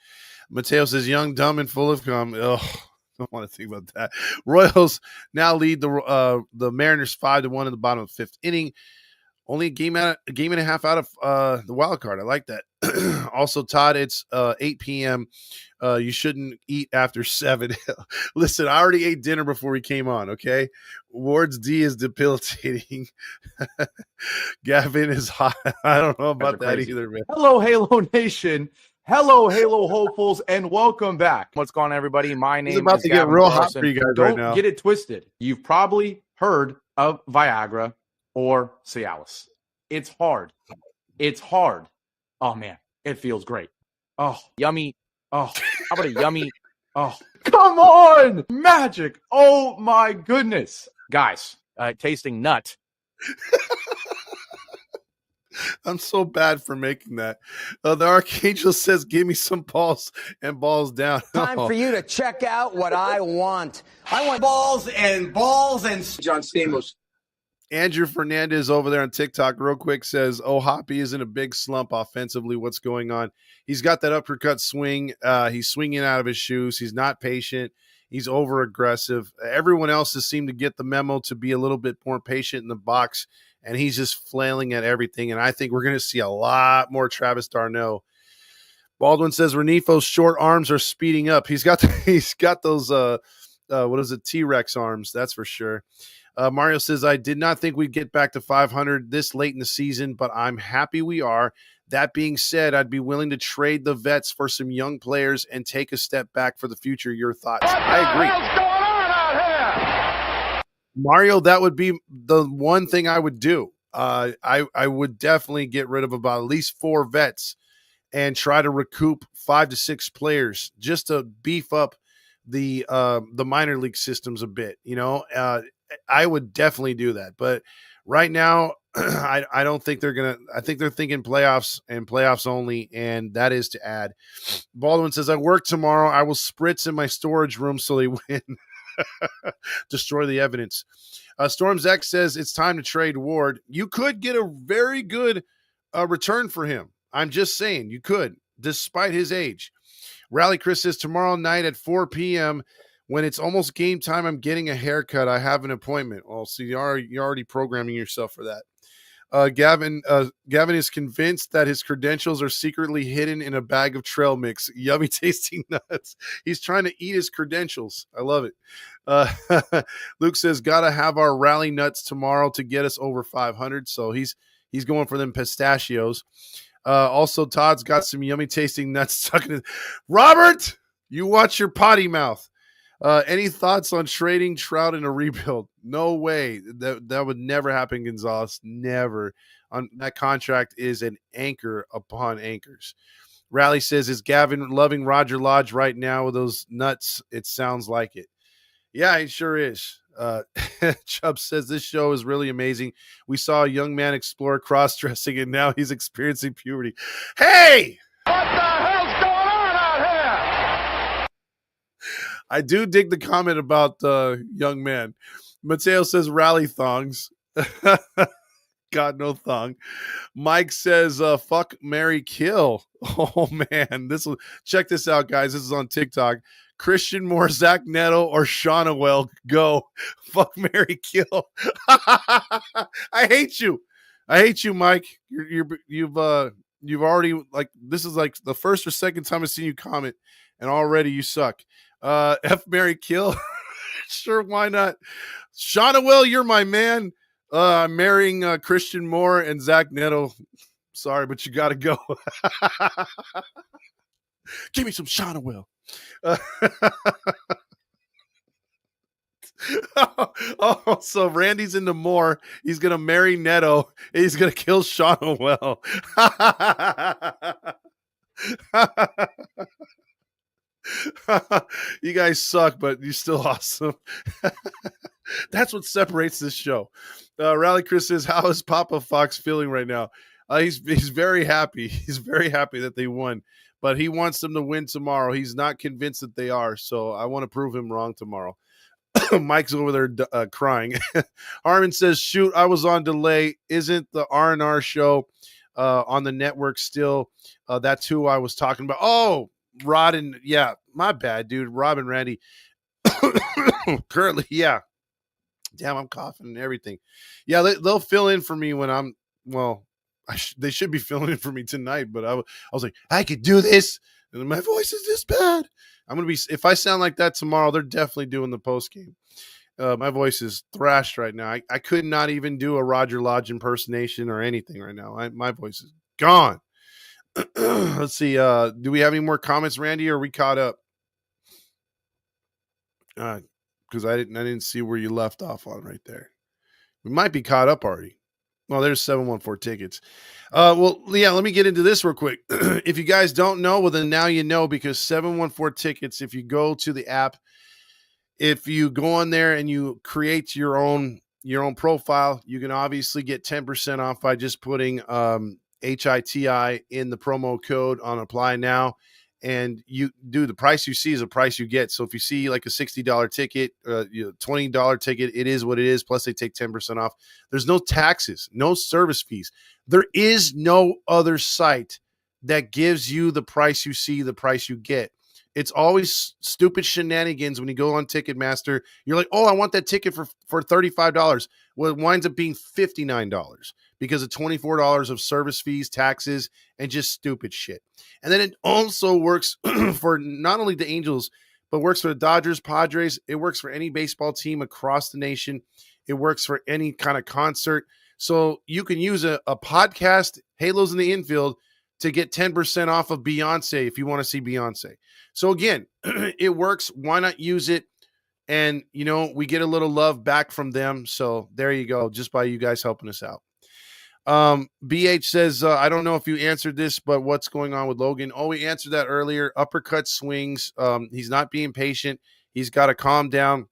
Mateo says young, dumb, and full of cum. Oh, I don't want to think about that. Royals now lead the Mariners 5-1 in the bottom of the 5th inning. Only a game and a half out of the wild card. I like that. Also, Todd, it's 8 p.m. You shouldn't eat after 7. Listen, I already ate dinner before we came on, okay? Ward's D is debilitating. Gavin is hot. I don't know about that either, man. Hello, Halo Nation. Hello, Halo hopefuls, and welcome back. What's going on, everybody? My name is about to get real hot for you guys right now. Don't get it twisted. You've probably heard of Viagra or Cialis. It's hard. Oh, man. It feels great. Oh, yummy. Oh, how about a yummy? Oh, come on. Magic. Oh, my goodness. Guys, tasting nut. I'm so bad for making that. The Archangel says, give me some balls and balls down. Time for you to check out what I want. I want balls and John Stamos. Andrew Fernandez over there on TikTok real quick says, oh, Hoppy is in a big slump offensively. What's going on? He's got that uppercut swing. He's swinging out of his shoes. He's not patient. He's over aggressive. Everyone else has seemed to get the memo to be a little bit more patient in the box, and he's just flailing at everything. And I think we're going to see a lot more Travis d'Arnaud. Baldwin says Renifo's short arms are speeding up. He's got those T-Rex arms, that's for sure. Mario says, I did not think we'd get back to 500 this late in the season, but I'm happy we are. That being said, I'd be willing to trade the vets for some young players and take a step back for the future. Your thoughts? I agree. What's going on out here? Mario, that would be the one thing I would do. I would definitely get rid of about at least 4 vets and try to recoup 5 to 6 players just to beef up the minor league systems a bit. I would definitely do that. But right now, I don't think they're gonna. I think they're thinking playoffs and playoffs only, and that is to add. Baldwin says, "I work tomorrow. I will spritz in my storage room so they win." Destroy the evidence. Storms X says it's time to trade Ward. You could get a very good return for him. I'm just saying you could, despite his age. Rally Chris says tomorrow night at 4 p.m. when it's almost game time, I'm getting a haircut. I have an appointment. Well, so you're already programming yourself for that. Gavin is convinced that his credentials are secretly hidden in a bag of trail mix. Yummy tasting nuts. He's trying to eat his credentials. I love it. Luke says, gotta have our rally nuts tomorrow to get us over 500. So he's going for them pistachios. Also, Todd's got some yummy tasting nuts stuck in his. Robert, you watch your potty mouth. Any thoughts on trading Trout in a rebuild? No way. That would never happen, Gonzalez. Never. That contract is an anchor upon anchors. Rally says, is Gavin loving Roger Lodge right now with those nuts? It sounds like it. Yeah, it sure is. Chubb says, this show is really amazing. We saw a young man explore cross-dressing, and now he's experiencing puberty. Hey! What the hell's going on out here? I do dig the comment about the young man. Mateo says rally thongs. God, no thong. Mike says fuck, marry, kill. Oh man, check this out, guys. This is on TikTok. Christian Moore, Zach Neto, or Shaunawell. Go. Fuck, marry, kill. I hate you. I hate you, Mike. You've already, like, this is like the first or second time I've seen you comment, and already you suck. F, marry, kill. Sure, why not? Shaunawell, you're my man. I'm marrying Christian Moore and Zach Neto. Sorry, but you got to go. Give me some Shaunawell. So Randy's into Moore. He's going to marry Neto. He's going to kill Shaunawell. You guys suck, but you're still awesome. That's what separates this show. Rally Chris says, how is Papa Fox feeling right now? He's very happy. He's very happy that they won, but he wants them to win tomorrow. He's not convinced that they are, so I want to prove him wrong tomorrow. Mike's over there crying. Harmon says, shoot, I was on delay. Isn't the R&R show on the network still? That's who I was talking about. Oh, Rod and, yeah, my bad, dude. Rob and Randy. Currently, yeah. Damn, I'm coughing and everything. Yeah, they'll fill in for me when I'm, well, they should be filling in for me tonight, but I was like, I could do this, and my voice is this bad. I'm going to be, if I sound like that tomorrow, they're definitely doing the post game. My voice is thrashed right now. I could not even do a Roger Lodge impersonation or anything right now. My voice is gone. Let's see. Do we have any more comments, Randy, or are we caught up? Because I didn't see where you left off on right there. We might be caught up already. Well, there's 714 tickets. Well, yeah, let me get into this real quick. If you guys don't know, well, then now you know, because 714 tickets, if you go to the app, if you go on there and you create your own profile, you can obviously get 10% off by just putting HITI in the promo code on apply now. And you do, the price you see is the price you get. So if you see like a $60 ticket, $20 ticket, it is what it is. Plus they take 10% off. There's no taxes, no service fees. There is no other site that gives you the price you see, the price you get. It's always stupid shenanigans when you go on Ticketmaster. You're like, oh, I want that ticket for $35. Well, it winds up being $59 because of $24 of service fees, taxes, and just stupid shit. And then it also works for not only the Angels, but works for the Dodgers, Padres. It works for any baseball team across the nation. It works for any kind of concert. So you can use a podcast, Halos in the Infield, to get 10% off of Beyonce if you want to see Beyonce. So again, it works. Why not use it? And, we get a little love back from them. So there you go, just by you guys helping us out. BH says, I don't know if you answered this, but what's going on with Logan? Oh, we answered that earlier. Uppercut swings. He's not being patient. He's got to calm down.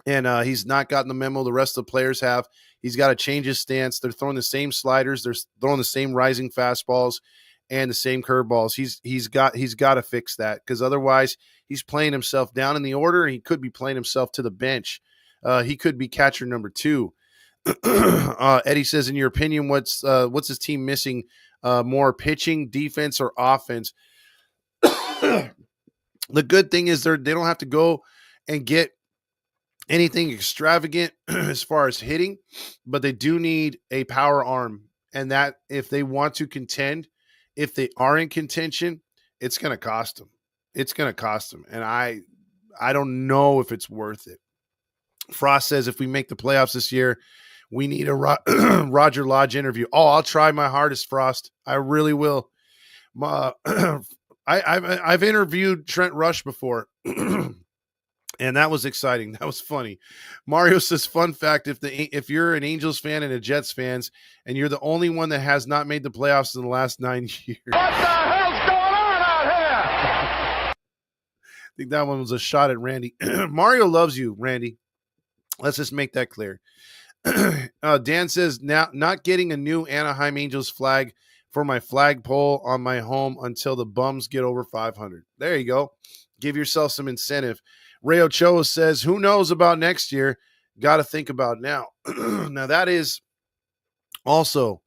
And he's not gotten the memo the rest of the players have. He's got to change his stance. They're throwing the same sliders. They're throwing the same rising fastballs and the same curveballs. He's got to fix that, because otherwise he's playing himself down in the order, and he could be playing himself to the bench. He could be catcher number 2. Eddie says, in your opinion, what's his team missing more, pitching, defense, or offense? The good thing is they don't have to go and get anything extravagant as far as hitting, but they do need a power arm. And that, if they want to contend, if they are in contention, it's going to cost them. It's going to cost them. And I don't know if it's worth it. Frost says, if we make the playoffs this year, we need a Roger Lodge interview. Oh, I'll try my hardest, Frost. I really will. I've interviewed Trent Rush before. And that was exciting. That was funny. Mario says, fun fact, if you're an Angels fan and a Jets fans, and you're the only one that has not made the playoffs in the last 9 years. What the hell's going on out here? I think that one was a shot at Randy. Mario loves you, Randy. Let's just make that clear. Dan says, now not getting a new Anaheim Angels flag for my flagpole on my home until the bums get over 500. There you go. Give yourself some incentive. Ray Ochoa says, who knows about next year? Got to think about now. Now, that is also,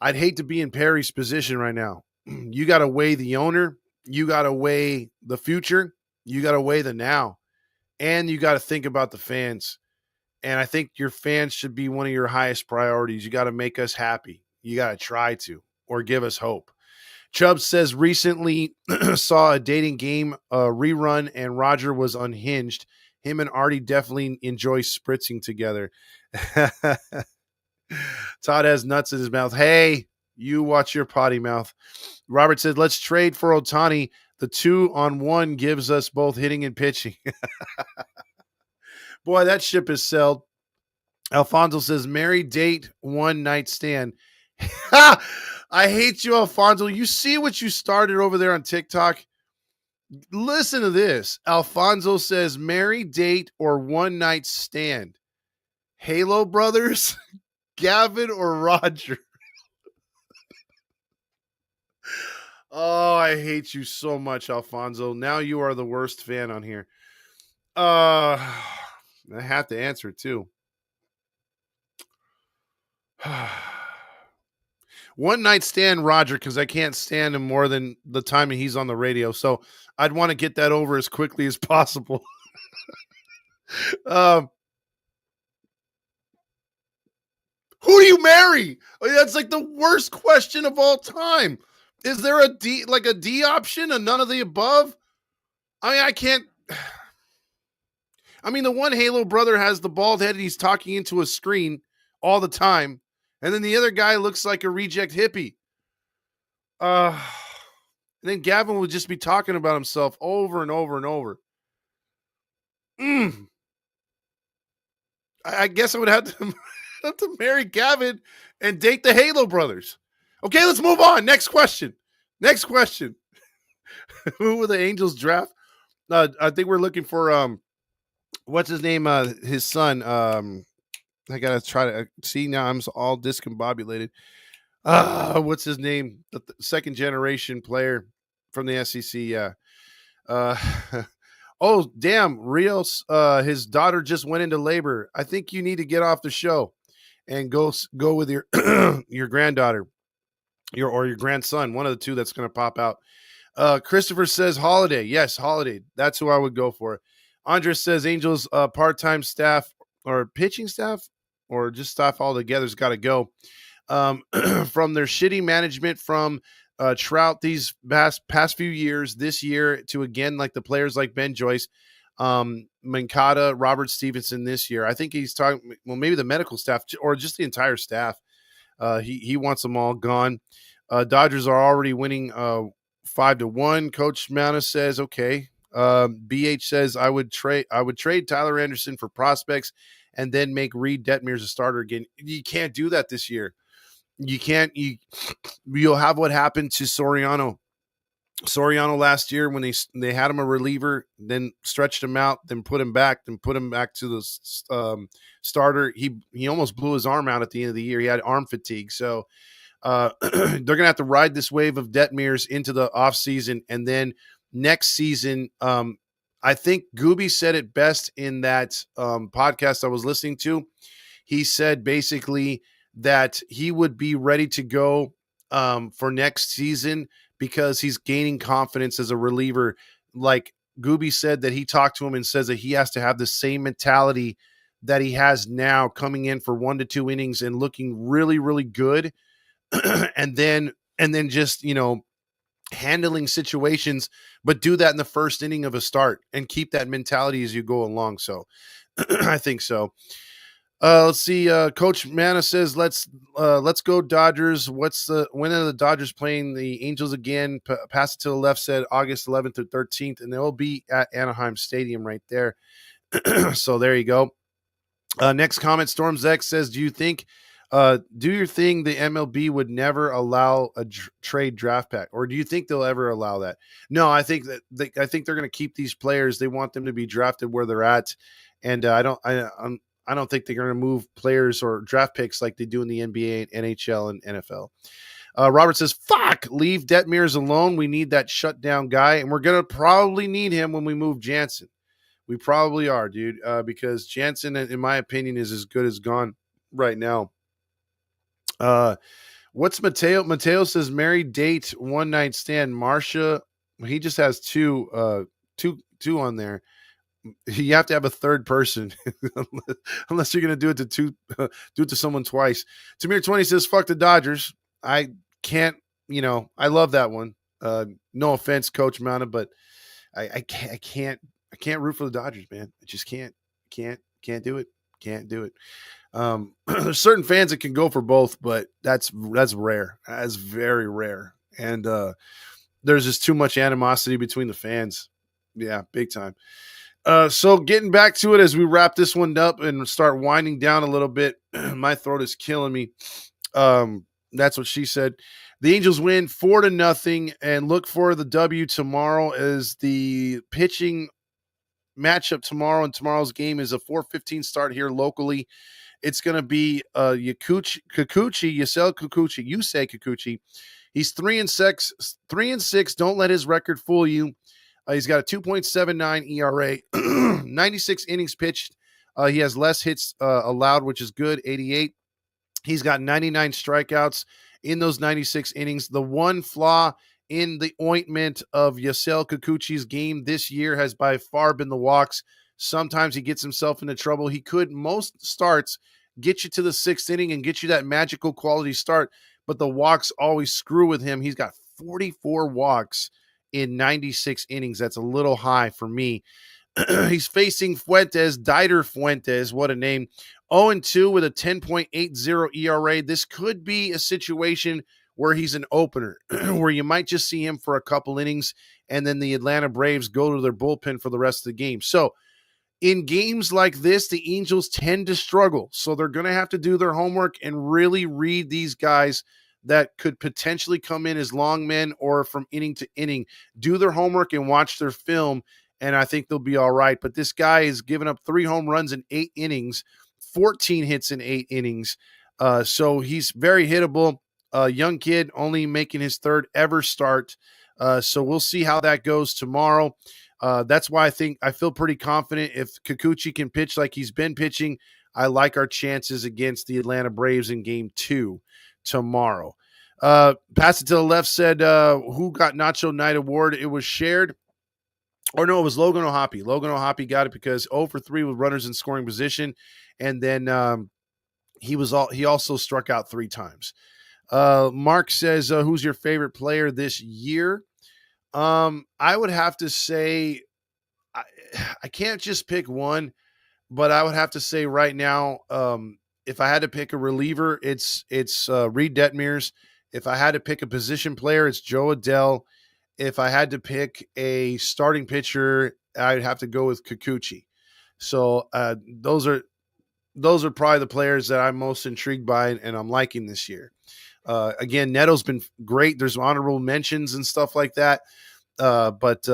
I'd hate to be in Perry's position right now. You got to weigh the owner. You got to weigh the future. You got to weigh the now. And you got to think about the fans. And I think your fans should be one of your highest priorities. You got to make us happy. You got to try to, or give us hope. Chubb says, recently saw a dating game rerun, and Roger was unhinged. Him and Artie definitely enjoy spritzing together. Todd has nuts in his mouth. Hey, you watch your potty mouth. Robert said, let's trade for Ohtani. The 2-on-1 gives us both hitting and pitching. Boy, that ship is sailed. Alfonso says, marry, date, one night stand. I hate you, Alfonso. You see what you started over there on TikTok? Listen to this. Alfonso says, marry, date, or one night stand. Halo brothers, Gavin or Roger? Oh, I hate you so much, Alfonso. Now you are the worst fan on here. I have to answer it too. One night stand Roger, because I can't stand him more than the time he's on the radio. So I'd want to get that over as quickly as possible. Who do you marry? That's like the worst question of all time. Is there a D option, a none of the above? I mean, I can't. I mean, the one Halo brother has the bald head and he's talking into a screen all the time. And then the other guy looks like a reject hippie. And then Gavin would just be talking about himself over and over and over. I guess I would have to marry Gavin and date the Halo brothers. Okay, let's move on. Next question. Who will the Angels draft? I think we're looking for what's his name? His son. I gotta try to see now. I'm all discombobulated. What's his name? The second generation player from the SEC. Yeah. Oh, damn. Rios, his daughter just went into labor. I think you need to get off the show and go with your your granddaughter, your grandson. One of the two that's going to pop out. Christopher says Holiday. Yes, Holiday. That's who I would go for. Andres says Angels part-time staff or pitching staff or just staff altogether has got to go. From their shitty management from Trout these past few years, this year to again, like the players like Ben Joyce, Mancada, Robert Stevenson this year. I think he's talking, well, maybe the medical staff or just the entire staff. He wants them all gone. Dodgers are already winning 5-1. Coach Mounta says, okay, BH says I would trade Tyler Anderson for prospects and then make Reed Detmers a starter again. You can't do that this year. You can't. You'll have what happened to Soriano last year when they had him a reliever, then stretched him out, then put him back to the starter. He almost blew his arm out at the end of the year. He had arm fatigue. So they're gonna have to ride this wave of Detmers into the offseason, and then next season, I think Gooby said it best in that podcast I was listening to. He said basically that he would be ready to go for next season because he's gaining confidence as a reliever. Like Gooby said that he talked to him and says that he has to have the same mentality that he has now, coming in for 1 to 2 innings and looking really, really good. and then just, handling situations, but do that in the first inning of a start and keep that mentality as you go along. So I think so. Let's see. Coach Mana says, let's go Dodgers. When are the Dodgers playing the Angels again? Pass it to the left, said August 11th or 13th, and they'll be at Anaheim Stadium right there. So there you go. Next comment, Storms X says, do you think do your thing, the MLB would never allow a trade draft pack, or do you think they'll ever allow that? No, I think that I think they're going to keep these players. They want them to be drafted where they're at, and I don't think they're going to move players or draft picks like they do in the NBA, NHL, and NFL. Robert says, "Fuck, leave Detmers alone. We need that shutdown guy, and we're going to probably need him when we move Jansen. We probably are, dude, because Jansen, in my opinion, is as good as gone right now." What's Mateo? Mateo says married, date, one night stand. Marsha, he just has two on there. You have to have a third person unless you're going to do it to two, do it to someone twice. Tamir 20 says, fuck the Dodgers. I can't, I love that one. No offense, Coach Mountain, but I can't root for the Dodgers, man. I just can't do it. Can't do it. There's certain fans that can go for both, but that's rare. That's very rare. And there's just too much animosity between the fans. Yeah, big time. So getting back to it as we wrap this one up and start winding down a little bit. My throat is killing me. That's what she said. The Angels win 4-0 and look for the W tomorrow as the pitching matchup tomorrow. And tomorrow's game is a 4:15 start here locally. It's going to be Yusei Kikuchi. He's 3-6. Don't let his record fool you. He's got a 2.79 ERA, 96 innings pitched. He has less hits allowed, which is good, 88. He's got 99 strikeouts in those 96 innings. The one flaw in the ointment of Yusei Kikuchi's game this year has by far been the walks. Sometimes he gets himself into trouble. He could, most starts, get you to the 6th inning and get you that magical quality start, but the walks always screw with him. He's got 44 walks in 96 innings. That's a little high for me. He's facing Dieter Fuentes, what a name. 0-2 with a 10.80 ERA. This could be a situation where he's an opener, where you might just see him for a couple innings, and then the Atlanta Braves go to their bullpen for the rest of the game. So in games like this, the Angels tend to struggle. So they're going to have to do their homework and really read these guys that could potentially come in as long men or from inning to inning. Do their homework and watch their film, and I think they'll be all right. But this guy has given up 3 home runs in 8 innings, 14 hits in 8 innings. So he's very hittable. Young kid, only making his 3rd ever start. So we'll see how that goes tomorrow. That's why I feel pretty confident if Kikuchi can pitch like he's been pitching. I like our chances against the Atlanta Braves in game 2 tomorrow. Pass it to the left said, who got Nacho Night Award? It was shared. Or no, it was Logan O'Hoppe. Logan O'Hoppe got it because 0 for 3 with runners in scoring position. And then he also struck out 3 times. Mark says, who's your favorite player this year? I would have to say, I can't just pick one, but I would have to say right now, if I had to pick a reliever, it's Reed Detmers. If I had to pick a position player, it's Joe Adell. if I had to pick a starting pitcher, I'd have to go with Kikuchi. So those are probably the players that I'm most intrigued by and I'm liking this year. Again, Neto's been great. There's honorable mentions and stuff like that. But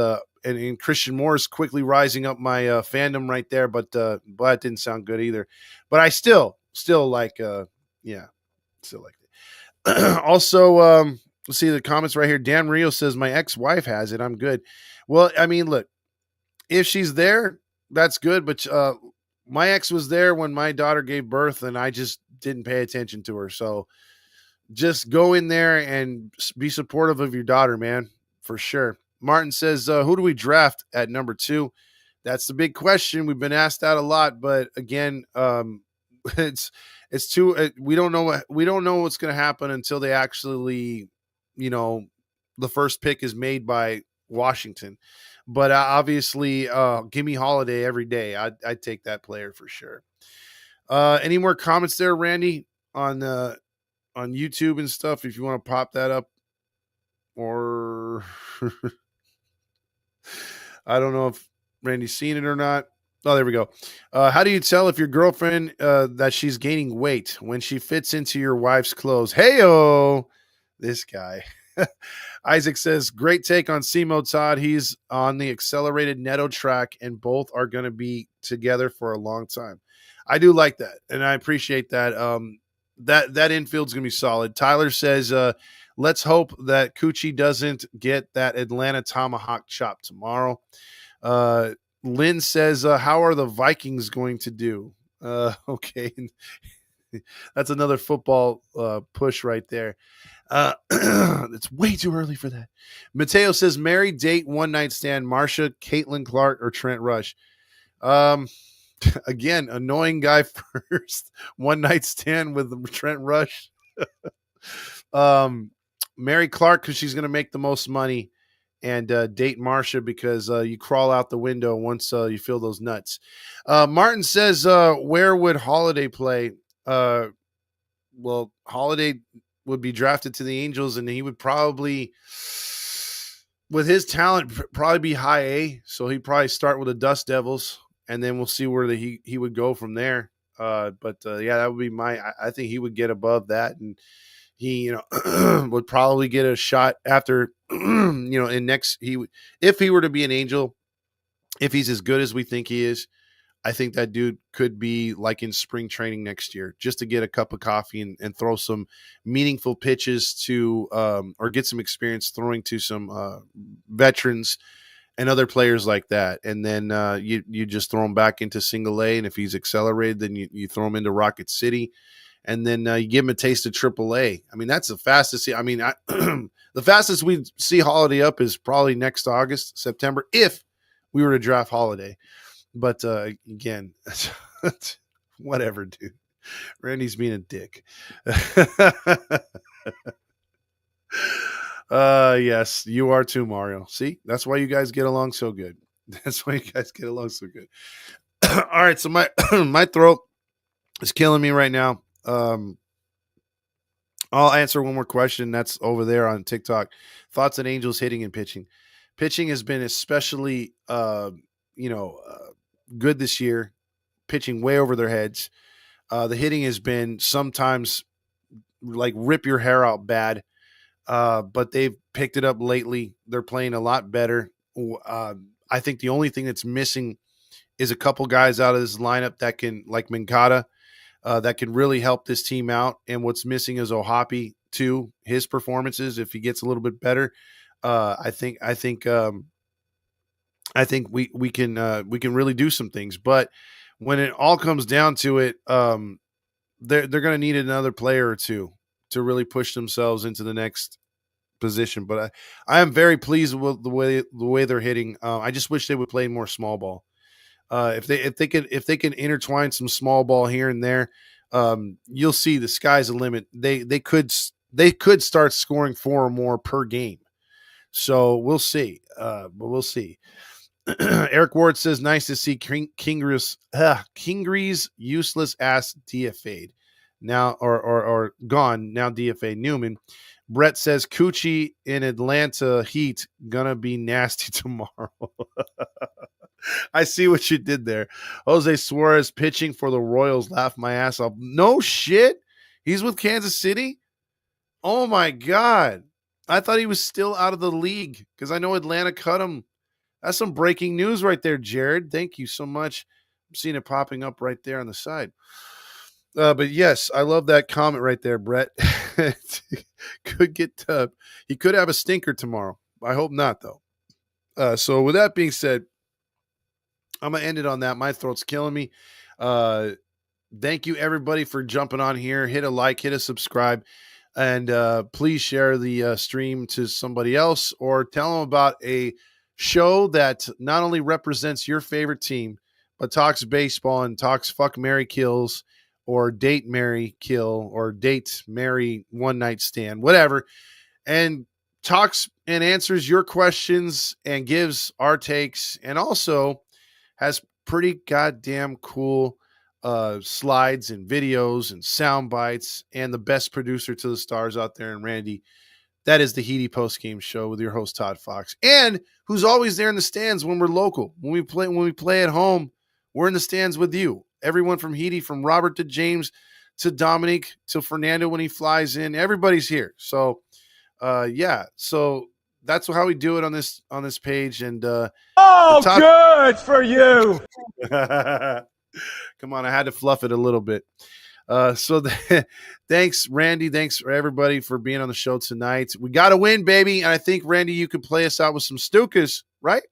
Christian Moore is quickly rising up my fandom right there. But that didn't sound good either. But I still like, still like it. Also, let's see the comments right here. Dan Rio says, my ex-wife has it. I'm good. Well, I mean, look, if she's there, that's good. But my ex was there when my daughter gave birth, and I just didn't pay attention to her. So just go in there and be supportive of your daughter, man, for sure. Martin says, who do we draft at number 2? That's the big question. We've been asked that a lot, but again, it's too. We don't know what's going to happen until they actually, the first pick is made by Washington. But obviously, give me Holiday every day. I'd take that player for sure. Any more comments there, Randy, on YouTube and stuff? If you want to pop that up, or I don't know if Randy's seen it or not. Oh, there we go. How do you tell if your girlfriend that she's gaining weight when she fits into your wife's clothes? Hey-o, this guy. Isaac says, great take on Simo, Todd. He's on the accelerated Neto track, and both are going to be together for a long time. I do like that, and I appreciate that. That infield's going to be solid. Tyler says, let's hope that Coochie doesn't get that Atlanta tomahawk chop tomorrow. Lynn says, how are the Vikings going to do? Okay. That's another football push right there. It's way too early for that. Mateo says, marry, date, one night stand, Marsha, Caitlin Clark, or Trent Rush. Again, annoying guy first. One night stand with Trent Rush. Marry Clark because she's going to make the most money, and date Marsha because you crawl out the window once you feel those nuts. Martin says, where would Holiday play? Well, Holiday would be drafted to the Angels, and he would probably, with his talent, probably be high A. So he'd probably start with the Dust Devils, and then we'll see where he would go from there. But that would be I think he would get above that, and he, would probably get a shot after, if he were to be an Angel, if he's as good as we think he is, I think that dude could be like in spring training next year, just to get a cup of coffee and throw some meaningful pitches to, or get some experience throwing to some veterans and other players like that. And then you just throw him back into single A. And if he's accelerated, then you throw him into Rocket City. And then you give him a taste of AAA. I mean, that's the fastest. I mean, the fastest we see Holiday up is probably next August, September, if we were to draft Holiday. But again, whatever, dude. Randy's being a dick. Yes, you are too, Mario. See, that's why you guys get along so good. That's why you guys get along so good. All right, so my my throat is killing me right now. I'll answer one more question that's over there on TikTok. Thoughts on Angels hitting and pitching. Pitching has been especially, good this year, pitching way over their heads. The hitting has been sometimes like rip your hair out bad, but they've picked it up lately. They're playing a lot better. I think the only thing that's missing is a couple guys out of this lineup that can, like Mancada, that can really help this team out. And what's missing is Ohapi too. His performances, if he gets a little bit better, I think we can really do some things. But when it all comes down to it, they're going to need another player or two to really push themselves into the next position. But I am very pleased with the way they're hitting. I just wish they would play more small ball. If they can intertwine some small ball here and there, you'll see the sky's the limit. They could start scoring 4 or more per game. So we'll see. But we'll see. Eric Ward says, nice to see Kingree's useless ass DFA'd. now or gone, now DFA Newman. Brett says Coochie in Atlanta Heat gonna be nasty tomorrow. I see what you did there. Jose Suarez pitching for the Royals. Laugh my ass off. No shit. He's with Kansas City? Oh my God. I thought he was still out of the league because I know Atlanta cut him. That's some breaking news right there, Jared. Thank you so much. I'm seeing it popping up right there on the side. But yes, I love that comment right there, Brett. He could have a stinker tomorrow. I hope not, though. So with that being said, I'm going to end it on that. My throat's killing me. Thank you, everybody, for jumping on here. Hit a like, hit a subscribe, and please share the stream to somebody else or tell them about a show that not only represents your favorite team, but talks baseball and talks fuck, marry, kills, or date, marry, kill, or date, marry, one night stand, whatever, and talks and answers your questions and gives our takes, and also has pretty goddamn cool slides and videos and sound bites, and the best producer to the stars out there, and Randy. That is the Heedy Post Game Show with your host Todd Fox, and who's always there in the stands when we're local. When we play at home, we're in the stands with you. Everyone from Heedy, from Robert to James to Dominic to Fernando when he flies in, everybody's here. So, so that's how we do it on this page. And good for you. Come on, I had to fluff it a little bit. Thanks, Randy. Thanks for everybody for being on the show tonight. We got to win, baby. And I think, Randy, you could play us out with some Stukas, right?